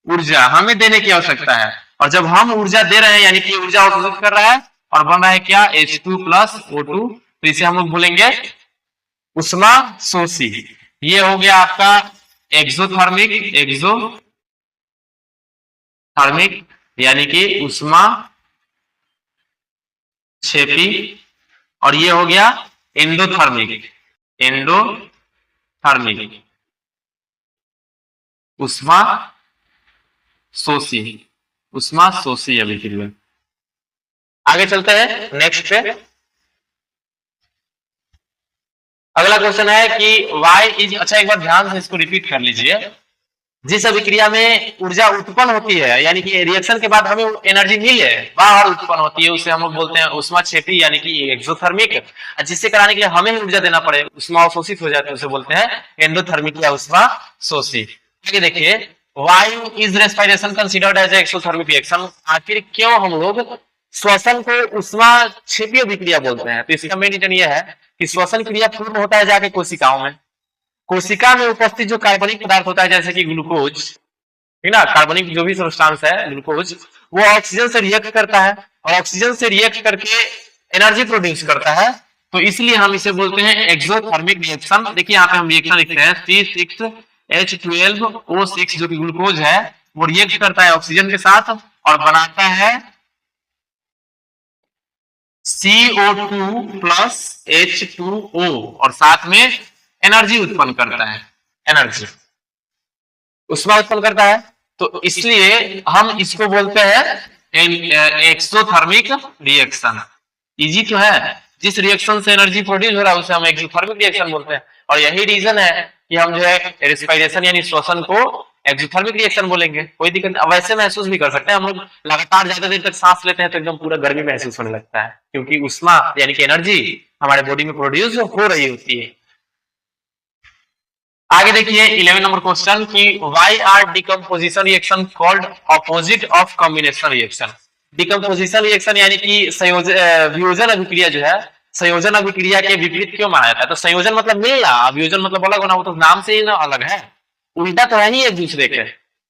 ऊर्जा हमें देने की आवश्यकता है। और जब हम ऊर्जा दे रहे हैं यानी कि ऊर्जा अवशोषित कर रहा है और बन रहा है क्या H2 प्लस O2, तो इसे हम लोग बोलेंगे उष्मा शोषी। ये हो गया आपका एक्सोथर्मिक, एक्सोथर्मिक यानी कि उष्मा क्षेपी। और ये हो गया एंडोथर्मिक, एंडोथर्मिक उष्मा शोषी, उष्मा शोषी अभिक्रिया। आगे चलते हैं नेक्स्ट पे। अगला क्वेश्चन है कि वाई इज, अच्छा एक बार ध्यान से इसको रिपीट कर लीजिए। जिस अभिक्रिया में ऊर्जा उत्पन्न होती है, यानी कि रिएक्शन के बाद हमें एनर्जी मिले, बाहर उत्पन्न होती है, उसे हम लोग बोलते हैं ऊष्माक्षेपी यानी कि एक्सोथर्मिक। जिससे कराने के लिए हमें ही ऊर्जा देना पड़े, ऊष्मा अवशोषित हो जाती है, उसे बोलते हैं एंडोथर्मिक या ऊष्मा शोषी। आगे देखिए, why is respiration considered as exothermic reaction. आखिर क्यों हम लोग श्वसन को ऊष्मा क्षेपीय अभिक्रिया बोलते हैं? तो इसका मेन रीजन यह है कि श्वसन क्रिया पूर्ण होता है जाके कोशिकाओं में। कोशिका में उपस्थित जो कार्बनिक पदार्थ होता है, जैसे कि ग्लूकोज, ठीक ना, कार्बनिक जो भी सब्सटेंस है ग्लूकोज, वो ऑक्सीजन से रिएक्ट करता है और ऑक्सीजन से रिएक्ट करके एनर्जी प्रोड्यूस करता है। तो इसलिए हम इसे बोलते हैं एक्सोथर्मिक रिएक्शन। देखिए यहाँ पे हम रिएक्शन लिखते हैं C6H12O6, जो कि ग्लूकोज है, वो रिएक्ट करता है ऑक्सीजन के साथ और बनाता है CO2 प्लस H2O और साथ में एनर्जी उत्पन्न करता है, एनर्जी ऊष्मा उत्पन्न करता है। तो इसलिए हम इसको बोलते हैं एक्सोथर्मिक रिएक्शन। इजी तो है, जिस रिएक्शन से एनर्जी प्रोड्यूस हो रहा है उसे हम एक्सोथर्मिक रिएक्शन बोलते हैं। और यही रीजन है कि हम जो है रेस्पिरेशन यानी श्वसन को एक्सोथर्मिक रिएक्शन बोलेंगे। कोई दिक्कत नहीं, वैसे महसूस भी कर सकते हैं। हम लोग लगातार ज्यादा देर तक सांस लेते हैं तो एकदम पूरा गर्मी महसूस होने लगता है, क्योंकि ऊष्मा यानी कि एनर्जी हमारे बॉडी में प्रोड्यूस हो रही होती है। आगे देखिए 11 नंबर क्वेश्चन कि why are decomposition reaction called opposite of combination reaction. Decomposition reaction यानी कि वियोजन अभिक्रिया जो है, संयोजन अभिक्रिया के विपरीत क्यों माना जाता है? तो संयोजन मतलब मिलना, वियोजन मतलब अलग होना, वो तो नाम से ही ना अलग है, उल्टा तो है ही एक दूसरे के।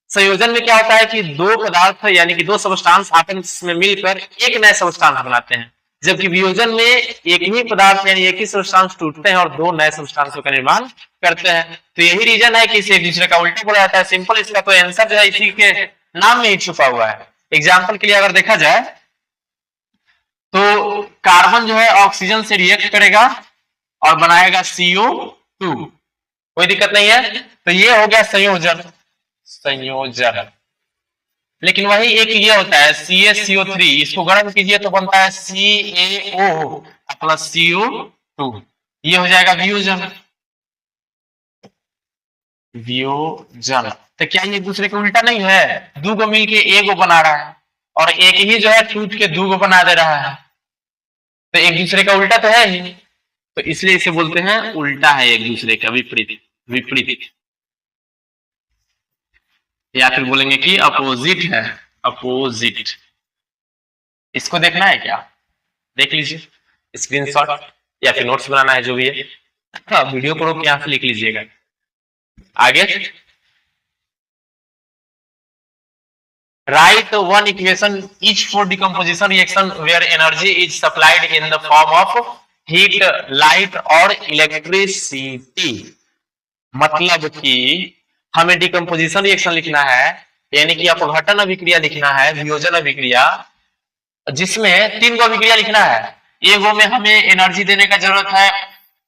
संयोजन में क्या होता है कि दो पदार्थ यानी कि दो सबस्टांस आपस में मिलकर एक नए सबस्टांस बनाते हैं, जबकि वियोजन में एक ही पदार्थ यानी एक ही सबस्टांस टूटते हैं और दो नए सबस्टांसों का निर्माण करते हैं। तो यही रीजन है कि इसे एक दूसरे का उल्टा बोला जाता है। सिंपल, इसका तो आंसर जो है इसी के नाम में ही छुपा हुआ है। एग्जाम्पल के लिए अगर देखा जाए तो कार्बन जो है ऑक्सीजन से रिएक्ट करेगा और बनाएगा CO2, कोई दिक्कत नहीं है। तो ये हो गया संयोजन, संयोजन। लेकिन वही एक ये होता है CaCO3, इसको गर्म कीजिए तो बनता है CaO प्लस CO2, ये हो जाएगा वियोजन। वियोजन तो क्या ये एक दूसरे के उल्टा नहीं है? दो को मिलके एक बना रहा है और एक ही जो है टूट के दो को बना दे रहा है, तो एक दूसरे का उल्टा तो है ही। तो इसलिए इसे बोलते हैं उल्टा है, एक दूसरे का विपरीत, विपरीत, या फिर बोलेंगे कि अपोजिट है, अपोजिट। इसको देखना है क्या? देख लीजिए स्क्रीनशॉट या फिर नोट्स बनाना है जो भी है, हाँ, वीडियो को रोक के यहाँ से लिख लीजिएगा। आगे write one equation each for decomposition reaction where energy is supplied in the form of heat, light और electricity। मतलब कि हमें डिकम्पोजिशन रिएक्शन लिखना है, यानी कि अपघटन अभिक्रिया लिखना है, वियोजन अभिक्रिया, जिसमें तीन गो अभिक्रिया लिखना है। एक गो में हमें एनर्जी देने का जरूरत है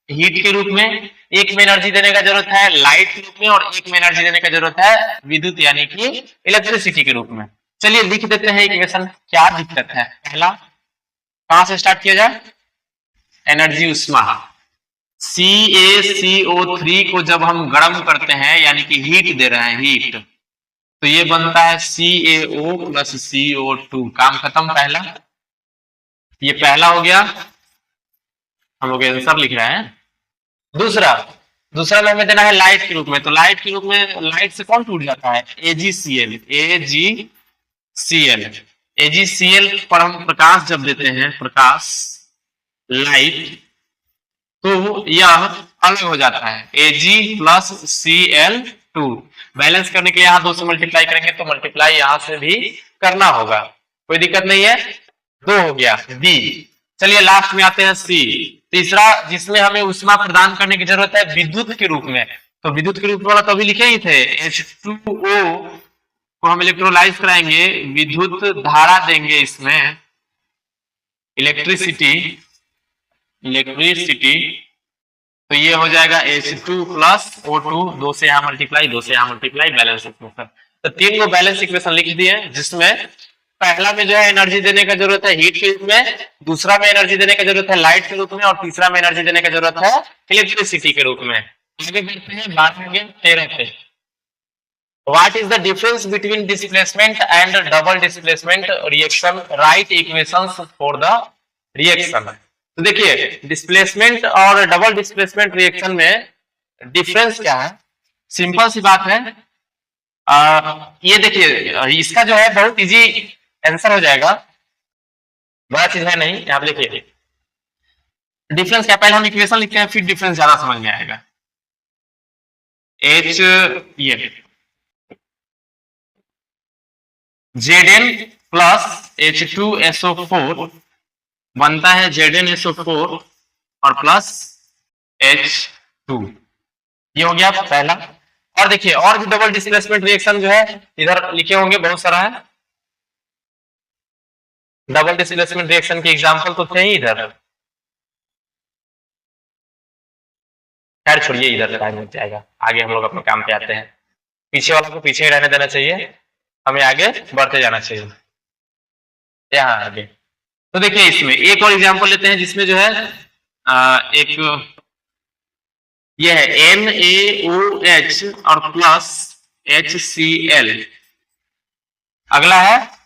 हीट के रूप में, एक में एनर्जी देने का जरूरत है लाइट के रूप में, और एक में एनर्जी देने का जरूरत है विद्युत यानी कि इलेक्ट्रिसिटी के रूप में। चलिए लिख देते हैं इक्वेशन, क्या दिक्कत है। पहला कहां से स्टार्ट किया जाए? एनर्जी ऊष्मा, CaCO3 को जब हम गर्म करते हैं यानी कि हीट दे रहे हैं, हीट, तो ये बनता है CaO प्लस CO2। काम खत्म। पहला, ये पहला हो गया, हम लोग आंसर लिख रहे हैं। दूसरा, दूसरा में हमें देना है लाइट के रूप में, तो लाइट के रूप में लाइट से कौन टूट जाता है? AgCl, AgCl, AgCl पर हम प्रकाश जब देते हैं, प्रकाश, लाइट, तो यह अलग हो जाता है Ag प्लस Cl2। बैलेंस करने के लिए यहाँ 2 से मल्टीप्लाई करेंगे तो मल्टीप्लाई यहाँ से भी करना होगा, कोई दिक्कत नहीं है। 2 हो गया B। चलिए लास्ट में आते हैं C, तीसरा, जिसमें हमें ऊष्मा प्रदान करने की जरूरत है विद्युत के रूप में। तो विद्युत के रूप वाला तो अभी लिखे ही थे, H2O को हम इलेक्ट्रोलाइज कराएंगे, विद्युत धारा देंगे इसमें, इलेक्ट्रिसिटी, इलेक्ट्रिसिटी, तो ये हो जाएगा H2 प्लस O2, 2 से यहाँ मल्टीप्लाई, 2 से यहाँ मल्टीप्लाई, बैलेंस इक्वेशन। तो 3 को बैलेंस इक्वेशन लिख दिए, जिसमें पहला में जो है एनर्जी देने का जरूरत है हीट के रूप में, दूसरा में एनर्जी देने का जरूरत है लाइट के रूप में, और तीसरा में एनर्जी देने का जरूरत है इलेक्ट्रिसिटी के रूप में। आगे बढ़ते हैं 12 पे। What is the difference between displacement and double displacement reaction, right equations for the reaction. तो देखिए डिस्प्लेसमेंट और डबल डिस्प्लेसमेंट रिएक्शन में डिफरेंस क्या है, सिंपल सी बात है। ये देखिए इसका जो है बहुत इजी आंसर हो जाएगा, बड़ा चीज है नहीं। यहाँ पे देखिए डिफरेंस क्या, पहले हम इक्वेशन लिखते हैं फिर डिफरेंस ज्यादा समझ में आएगा। एच ये Zn प्लस H2SO4 बनता है ZnSO4 और प्लस H2, ये हो गया पहला। और देखिए और भी डबल डिस्प्लेसमेंट रिएक्शन जो है इधर लिखे होंगे, बहुत सारा है। डबल डिस्प्लेसमेंट रिएक्शन के एग्जांपल तो थे ही इधर, खैर छोड़िए इधर टाइम लग जाएगा, आगे हम लोग अपने काम पे आते हैं। पीछे वाला को पीछे ही रहने देना चाहिए, हमें आगे बढ़ते जाना चाहिए। यहाँ आगे तो देखिए इसमें एक और एग्जांपल लेते हैं जिसमें जो है एक ये है NaOH और प्लस HCl। अगला है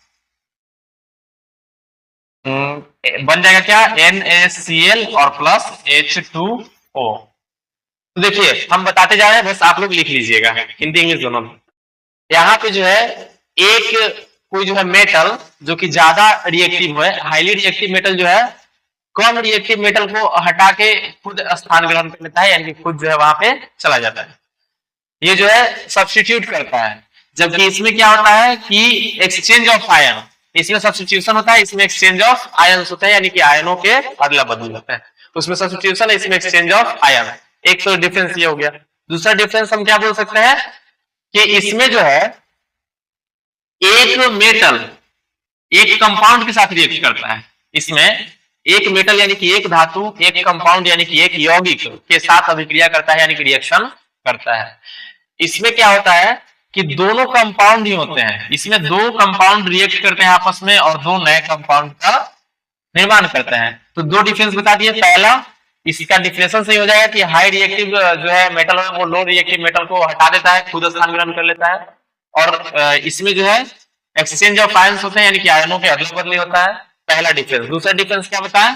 बन जाएगा क्या NaCl और प्लस H2O। तो देखिए हम बताते जा रहे हैं, बस आप लोग लिख लीजिएगा हिंदी इंग्लिश दोनों में। यहाँ पे जो है एक कोई जो है मेटल जो कि ज्यादा रिएक्टिव है, हाईली रिएक्टिव मेटल जो है कम रिएक्टिव मेटल को हटा के खुद स्थान ग्रहण कर लेता है, यानी कि खुद जो है वहां पे चला जाता है, ये जो है सब्स्टिट्यूट करता है। जबकि इसमें क्या होता है कि एक्सचेंज ऑफ आयन, इसमें सब्स्टिट्यूशन होता है, इसमें एक्सचेंज ऑफ आयन होता है, यानी कि आयनों के अदला बदल होता है। उसमें सब्स्टिट्यूशन है, इसमें एक्सचेंज ऑफ आयन। एक तो डिफरेंस ये हो गया। दूसरा डिफरेंस हम क्या बोल सकते हैं कि इसमें जो है एक मेटल एक कंपाउंड के साथ रिएक्ट करता है। इसमें एक मेटल यानी कि एक धातु एक कंपाउंड यानी कि एक यौगिक के साथ अभिक्रिया करता है, यानी कि रिएक्शन करता है। इसमें क्या होता है कि दोनों कंपाउंड ही होते हैं, इसमें दो कंपाउंड रिएक्ट करते हैं आपस में और दो नए कंपाउंड का निर्माण करते हैं। तो दो डिफरेंस बता दिए। पहला इसका डिफरेंशन सही हो जाएगा कि हाई रिएक्टिव जो है मेटल है वो लो रिएक्टिव मेटल को हटा देता है, खुद स्थान ग्रहण कर लेता है। और इसमें जो है एक्सचेंज ऑफ आयंस होते हैं, यानी कि आयनों के अदला बदली होता है, पहला डिफरेंस। दूसरा डिफरेंस क्या बताया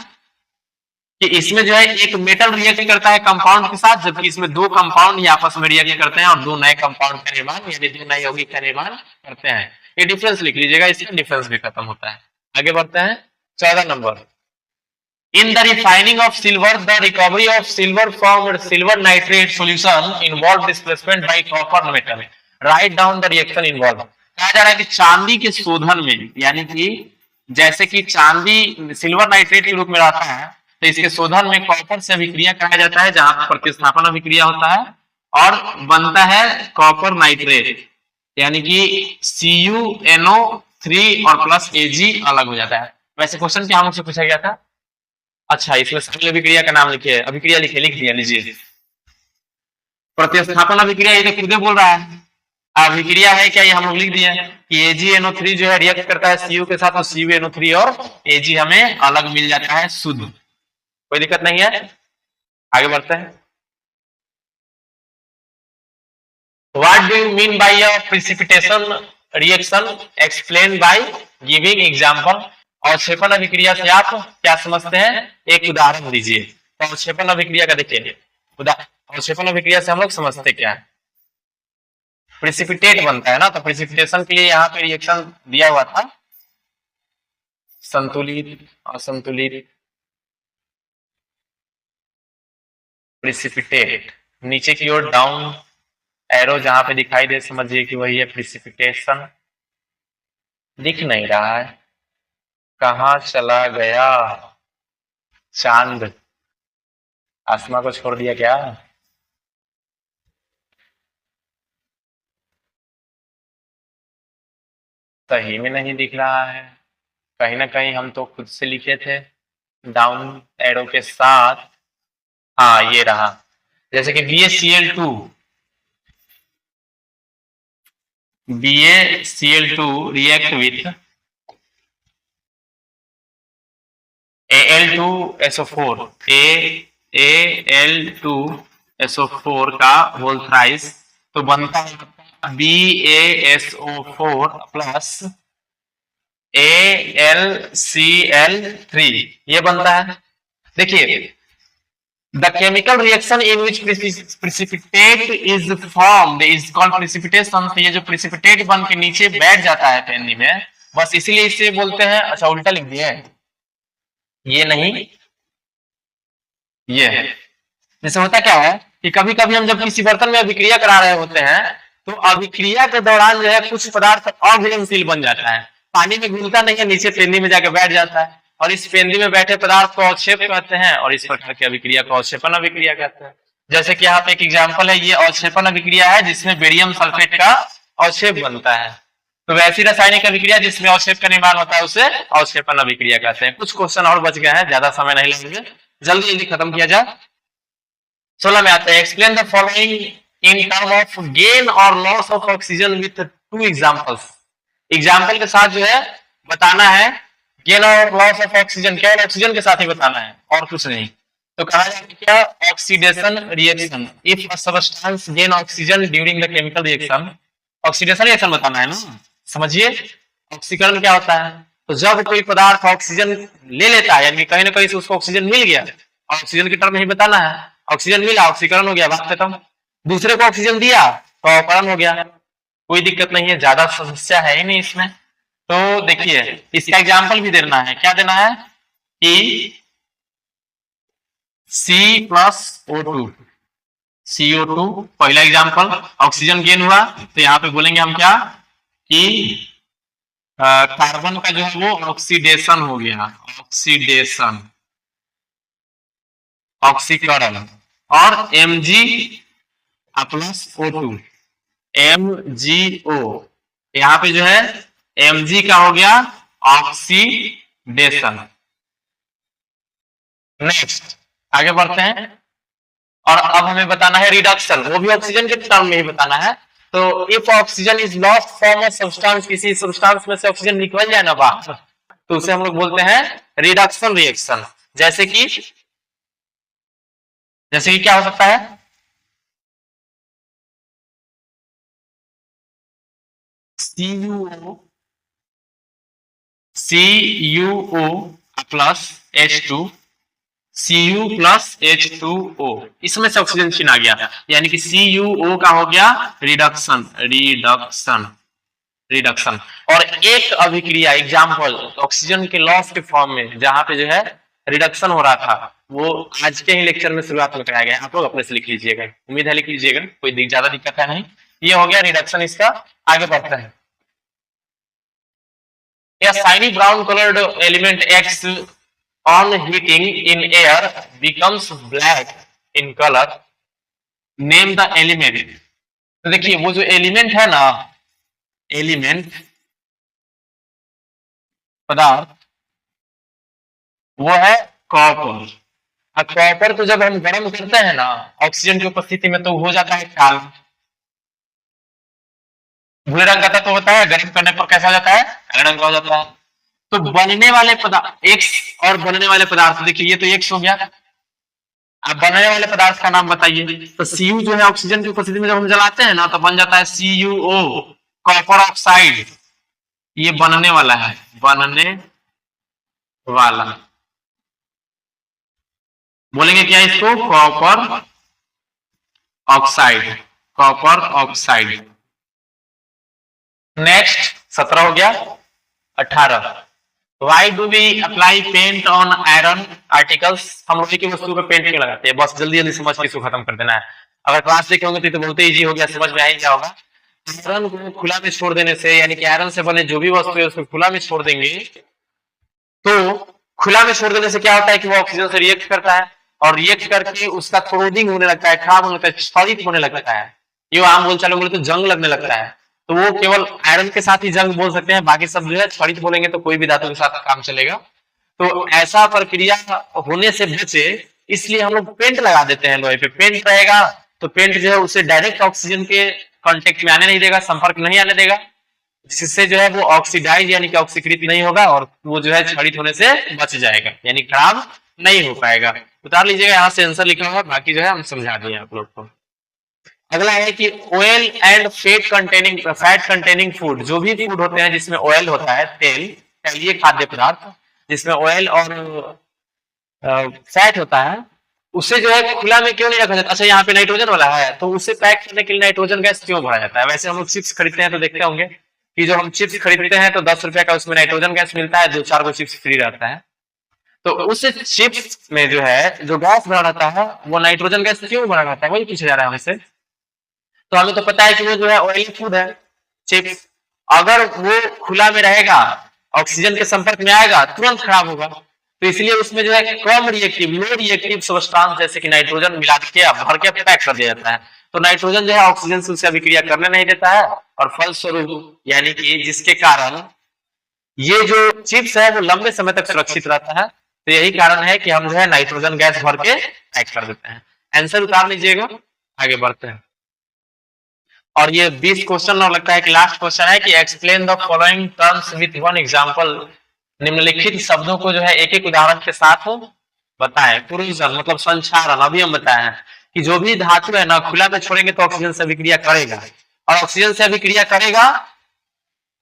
कि इसमें जो है एक मेटल रिएक्ट करता है कंपाउंड के साथ, जबकि इसमें दो कंपाउंड ही आपस में रिएक्ट करते हैं और दो नए कंपाउंड का निर्माण यानी दो नए यौगिक का निर्माण करते हैं। ये डिफरेंस लिख लीजिएगा, इसका डिफरेंस भी खत्म होता है। आगे बढ़ते हैं 14 number. In the refining of silver, the recovery of silver from silver nitrate solution involve displacement by copper metal. Write down the reaction involved. कहा जा रहा है कि चांदी के शोधन में, यानी कि जैसे कि चांदी सिल्वर नाइट्रेट के रूप में रहता है, तो इसके शोधन में कॉपर से अभिक्रिया कराया जाता है, जहां पर प्रतिस्थापन अभिक्रिया होता है और बनता है कॉपर नाइट्रेट, यानी कि CuNO3 और प्लस Ag अलग हो जाता है। वैसे क्वेश्चन क्या हमसे पूछा गया था? अच्छा इसमें सकल अभिक्रिया का नाम लिखिए, अभिक्रिया लिखिए, लिख दिया लीजिए। प्रतिस्थापन अभिक्रिया ये तो खुदे बोल रहा है, अभिक्रिया है क्या, ये हम लोग लिख दिए कि AgNO3 जो है रिएक्ट करता है Cu के साथ, और CuNO3 और Ag हमें अलग मिल जाता है शुद्ध, कोई दिक्कत नहीं है। आगे बढ़ते हैं। What do you mean by a precipitation reaction? Explain by giving example. अवक्षेपण अभिक्रिया से आप क्या समझते हैं, एक उदाहरण दीजिए। तो अवक्षेपण अभिक्रिया का देखिए, अवक्षेपण अभिक्रिया से हम लोग समझते क्या है, प्रिसिपिटेट बनता है ना, तो प्रिसिपिटेशन के लिए यहाँ पे रिएक्शन दिया हुआ था संतुलित असंतुलित प्रिसिपिटेट। नीचे की ओर डाउन एरो जहां पे दिखाई दे समझिए कि वही है प्रिसिपिटेशन। दिख नहीं रहा है, कहाँ चला गया चांद, आसमां को छोड़ दिया क्या? सही में नहीं दिख रहा है, कहीं ना कहीं हम तो खुद से लिखे थे डाउन एरो के साथ। हाँ ये रहा, जैसे कि BaCl2 react with Al2SO4, Al2SO4 का होल थ्राइस, तो बनता है BaSO4 प्लस AlCl3 ये बनता है। देखिए the chemical reaction in which precipitate is formed is called precipitation. तो ये जो प्रिसिपिटेट बन के नीचे बैठ जाता है पेंदी में, बस इसीलिए इसे बोलते हैं। अच्छा उल्टा लिख दिए, ये नहीं ये है। जैसे होता क्या है कि कभी कभी हम जब किसी बर्तन में अभिक्रिया करा रहे होते हैं तो अभिक्रिया के दौरान जो है कुछ पदार्थ अघुलनशील बन जाता है, पानी में घुलता नहीं है, नीचे पेंदी में जाकर बैठ जाता है, और इस पेंदी में बैठे पदार्थ को अवक्षेप कहते हैं, और इस प्रकार की अभिक्रिया को अवक्षेपण अभिक्रिया कहते हैं। जैसे कि यहाँ पे एक एग्जाम्पल है, ये अवक्षेपण अभिक्रिया है जिसमें बेरियम सल्फेट का अवक्षेप बनता है। तो वैसी रासायनिक अभिक्रिया जिसमें अवक्षेप का निर्माण होता है उसे अवक्षेपण अभिक्रिया कहते हैं। कुछ क्वेश्चन और बच गए हैं, ज्यादा समय नहीं लगेगा, जल्दी जल्दी खत्म किया जाए। 16 में आते हैं, explain the following in term of gain और loss of oxygen with 2 examples. Example के साथ जो है बताना है गेन और लॉस ऑफ ऑक्सीजन, केवल ऑक्सीजन के साथ ही बताना है और कुछ नहीं। तो कहा जाए क्या, oxidation reaction, if a substance gain oxygen during the chemical reaction, oxidation reaction बताना है ना। समझिए ऑक्सीकरण क्या होता है, तो जब कोई पदार्थ ऑक्सीजन ले लेता है यानी कहीं ना कहीं से उसको ऑक्सीजन मिल गया, ऑक्सीजन की टर्म ही बताना है, ऑक्सीजन मिला ऑक्सीकरण हो गया, बात खत्म। दूसरे को ऑक्सीजन दिया तो अवकरण हो गया, कोई दिक्कत नहीं है, ज्यादा समस्या है ही नहीं इसमें। तो देखिए इसका एग्जाम्पल भी देना है, क्या देना है कि C+O2, CO2 पहला एग्जाम्पल, ऑक्सीजन गेन हुआ तो यहाँ पे बोलेंगे हम क्या कि कार्बन का जो है वो ऑक्सीडेशन हो गया, ऑक्सीडेशन ऑक्सीकरण, और Mg+O2 MgO, यहाँ पे जो है Mg का हो गया ऑक्सीडेशन। नेक्स्ट आगे बढ़ते हैं, और अब हमें बताना है रिडक्शन, वो भी ऑक्सीजन के टर्म में ही बताना है। तो if oxygen is lost from a substance, किसी सब्सटेंस में से ऑक्सीजन निकल जाए ना बाहर, तो उसे हम लोग बोलते हैं रिडक्शन रिएक्शन। जैसे कि क्या हो सकता है, CuO plus H2, Cu plus H2O, इसमें से ऑक्सीजन छीना गया, यानी कि CuO का हो गया रिडक्शन, रिडक्शन। और एक अभिक्रिया एग्जाम्पल ऑक्सीजन के लॉस के फॉर्म में जहां पे जो है रिडक्शन हो रहा था, वो आज के ही लेक्चर में शुरुआत में कराया गया, आप लोग अपने से लिख लीजिएगा, उम्मीद है लिख लीजिएगा, कोई ज्यादा दिक्कत है नहीं। ये हो गया रिडक्शन इसका। आगे बढ़ते हैं, A shiny brown colored element X on heating in air becomes black in color. Name the element. तो देखिए वो जो एलिमेंट है ना, एलिमेंट पदार्थ, वो है कॉपर। अब कॉपर को जब हम गर्म करते हैं ना ऑक्सीजन की उपस्थिति में तो हो जाता है काला, भूरे रंग का तत्व होता है, गर्म करने पर कैसा हो जाता है, काले रंग का हो जाता है। तो बनने वाले पदार्थ एक्स और बनने वाले पदार्थ, देखिए ये तो एक्स हो गया, अब बनने वाले पदार्थ का नाम बताइए। तो Cu जो है ऑक्सीजन की उपस्थिति में जब हम जलाते हैं ना तो बन जाता है CuO, कॉपर ऑक्साइड। ये बनने वाला है, बनने वाला बोलेंगे क्या इसको, copper oxide, copper oxide. Next 17 हो गया। 18, Why do we apply paint on iron articles? हम लोहे की वस्तु पे पेंट क्यों लगाते हैं, बस जल्दी जल्दी समझ के इसको खत्म कर देना है। अगर क्लास देखे होंगे तो बहुत इजी हो गया, समझ में आ ही क्या होगा। आयरन को खुला में छोड़ देने से, यानी कि आयरन से बने जो भी वस्तु है उसको खुला में छोड़ देंगे, तो खुला में छोड़ देने से क्या होता है कि वो ऑक्सीजन से रिएक्ट करता है, और रिएक्ट करके उसका क्रोडिंग होने लगता है, खराब होने लगता है, क्षरित होने लगता है। ये आम बोलचाल में बोले तो जंग लगने लगता है। तो वो केवल आयरन के साथ ही जंग बोल सकते हैं, बाकी सब जो है क्षरित बोलेंगे तो कोई भी धातु के साथ काम चलेगा। तो ऐसा प्रक्रिया होने से बचे इसलिए हम लोग पेंट लगा देते हैं लोहे पे। पेंट रहेगा तो पेंट जो है उसे डायरेक्ट ऑक्सीजन के कांटेक्ट में आने नहीं देगा, संपर्क नहीं आने देगा, जिससे जो है वो ऑक्सीडाइज यानी कि ऑक्सीकृत नहीं होगा, और वो जो है क्षरित होने से बच जाएगा, यानी खराब नहीं हो पाएगा। उतार लीजिएगा, यहाँ से आंसर लिखा हुआ, बाकी जो है हम समझा दिए आप लोग को। अगला है कि oil and fat containing food, जो भी फूड होते हैं जिसमें ऑयल होता है, तेल, तैलीय खाद्य पदार्थ जिसमें ऑयल और फैट होता है, उसे जो है खुला में क्यों नहीं रखा जाता? अच्छा, यहाँ पे नाइट्रोजन वाला है तो उसे पैक करने के लिए नाइट्रोजन गैस क्यों भरा जाता है? वैसे हम लोग चिप्स खरीदते हैं तो देखते होंगे कि जो हम चिप्स खरीदते हैं तो 10 रुपए का उसमें नाइट्रोजन गैस मिलता है, 2-4 को चिप्स फ्री रहता है। तो उस चिप्स में जो है जो गैस भरा रहता है वो नाइट्रोजन गैस क्यों भरा रहता है, वही पूछा जा रहा है हमसे। तो हमें तो पता है कि वो जो है ऑयली फूड है चिप्स, अगर वो खुला में रहेगा, ऑक्सीजन के संपर्क में आएगा, तुरंत खराब होगा। तो इसलिए उसमें जो है कम रिएक्टिव, लो रिएक्टिव सब्सटेंस जैसे कि नाइट्रोजन मिला के भर के पैक कर दिया जाता है। तो नाइट्रोजन जो है ऑक्सीजन से उसे अभिक्रिया करने नहीं देता है और फलस्वरूप यानी कि जिसके कारण ये जो चिप्स है वो लंबे समय तक सुरक्षित रहता है। तो यही कारण है कि हम जो है नाइट्रोजन गैस भर के पैक कर देते हैं। आंसर उतार लीजिएगा, आगे बढ़ते हैं। और ये 20 क्वेश्चन और लगता है कि लास्ट क्वेश्चन है कि explain the following terms with one example, निम्नलिखित शब्दों को जो है एक एक उदाहरण के साथ बताएं। प्रोविजन मतलब संचारण, अभी हम बताए हैं कि जो भी धातु है ना खुला में छोड़ेंगे तो ऑक्सीजन से अभिक्रिया करेगा, और ऑक्सीजन से अभिक्रिया करेगा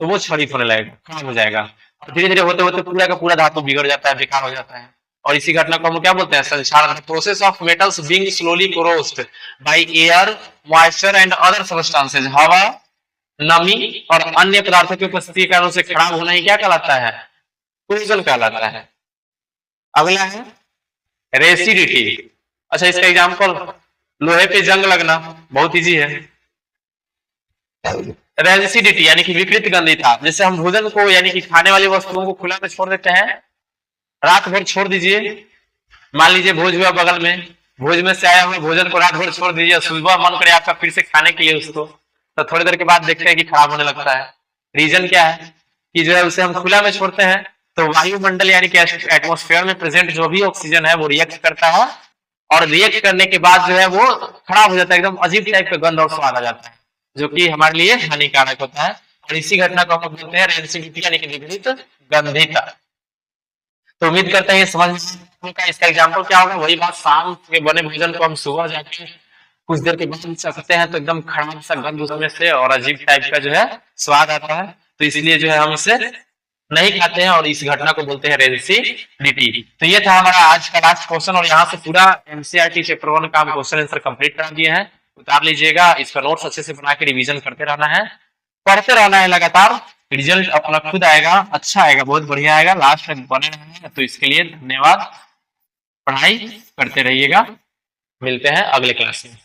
तो वो क्षरित होने लगेगा, खराब हो जाएगा, और धीरे धीरे होते होते पूरा का पूरा धातु बिगड़ जाता है, बेकार हो जाता है। और इसी घटना को हम क्या बोलते हैं? संक्षारण। Process of metals being slowly corroded by air, moisture and other substances, हवा, नमी और अन्य पदार्थों की उपस्थिति के कारण उसे खराब होना ही क्या कहलाता है? कोरोजन कहलाता है। अगला है रेसिडिटी। अच्छा, इसका एग्जांपल लोहे पे जंग लगना, बहुत इजी है। रेसिडिटी यानी कि विकृत गंधिता, जैसे हम भोजन को यानी कि खाने वाली वस्तुओं को खुला में छोड़ देते हैं, रात भर छोड़ दीजिए, मान लीजिए भोज हुआ बगल में, भोज में से आया हुआ भोजन को रात भर छोड़ दीजिए, सुबह मन करे आपका फिर से खाने के लिए उसको, तो थोड़ी देर के बाद देखते हैं कि खराब होने लगता है। रीजन क्या है कि जो है उसे हम खुला में छोड़ते हैं तो वायुमंडल यानी कि एटमॉस्फेयर में प्रेजेंट जो भी ऑक्सीजन है वो रिएक्ट करता है, और रिएक्ट करने के बाद जो है वो खराब हो जाता है, एकदम अजीब टाइप का गंध और स्वाद आ जाता है, जो कि हमारे लिए हानिकारक होता है। और इसी घटना को हम बोलते हैं रेसिडिटी यानी कि विकृत गंधिता। तो उम्मीद करते हैं ये समझ में का। इसका एग्जांपल क्या होगा? वही बात, शाम के बने भोजन को हम सुबह जाके कुछ देर के बाद सकते हैं तो एकदम खराब सा गंध उसमें से और अजीब टाइप का जो है स्वाद आता है, तो इसलिए जो है हम इसे नहीं खाते हैं, और इस घटना को बोलते हैं रेसिडिटी। तो ये था हमारा आज का लास्ट क्वेश्चन, और यहाँ से पूरा एनसीईआरटी चैप्टर 1 का हम क्वेश्चन आंसर कंप्लीट करा दिए हैं। उतार लीजिएगा, इसका नोट्स अच्छे से बना के रिवीजन करते रहना है, पढ़ते रहना है लगातार, रिजल्ट अपना खुद आएगा, अच्छा आएगा, बहुत बढ़िया आएगा। लास्ट में बने रहेंगे तो इसके लिए धन्यवाद। पढ़ाई करते रहिएगा, मिलते हैं अगले क्लास में।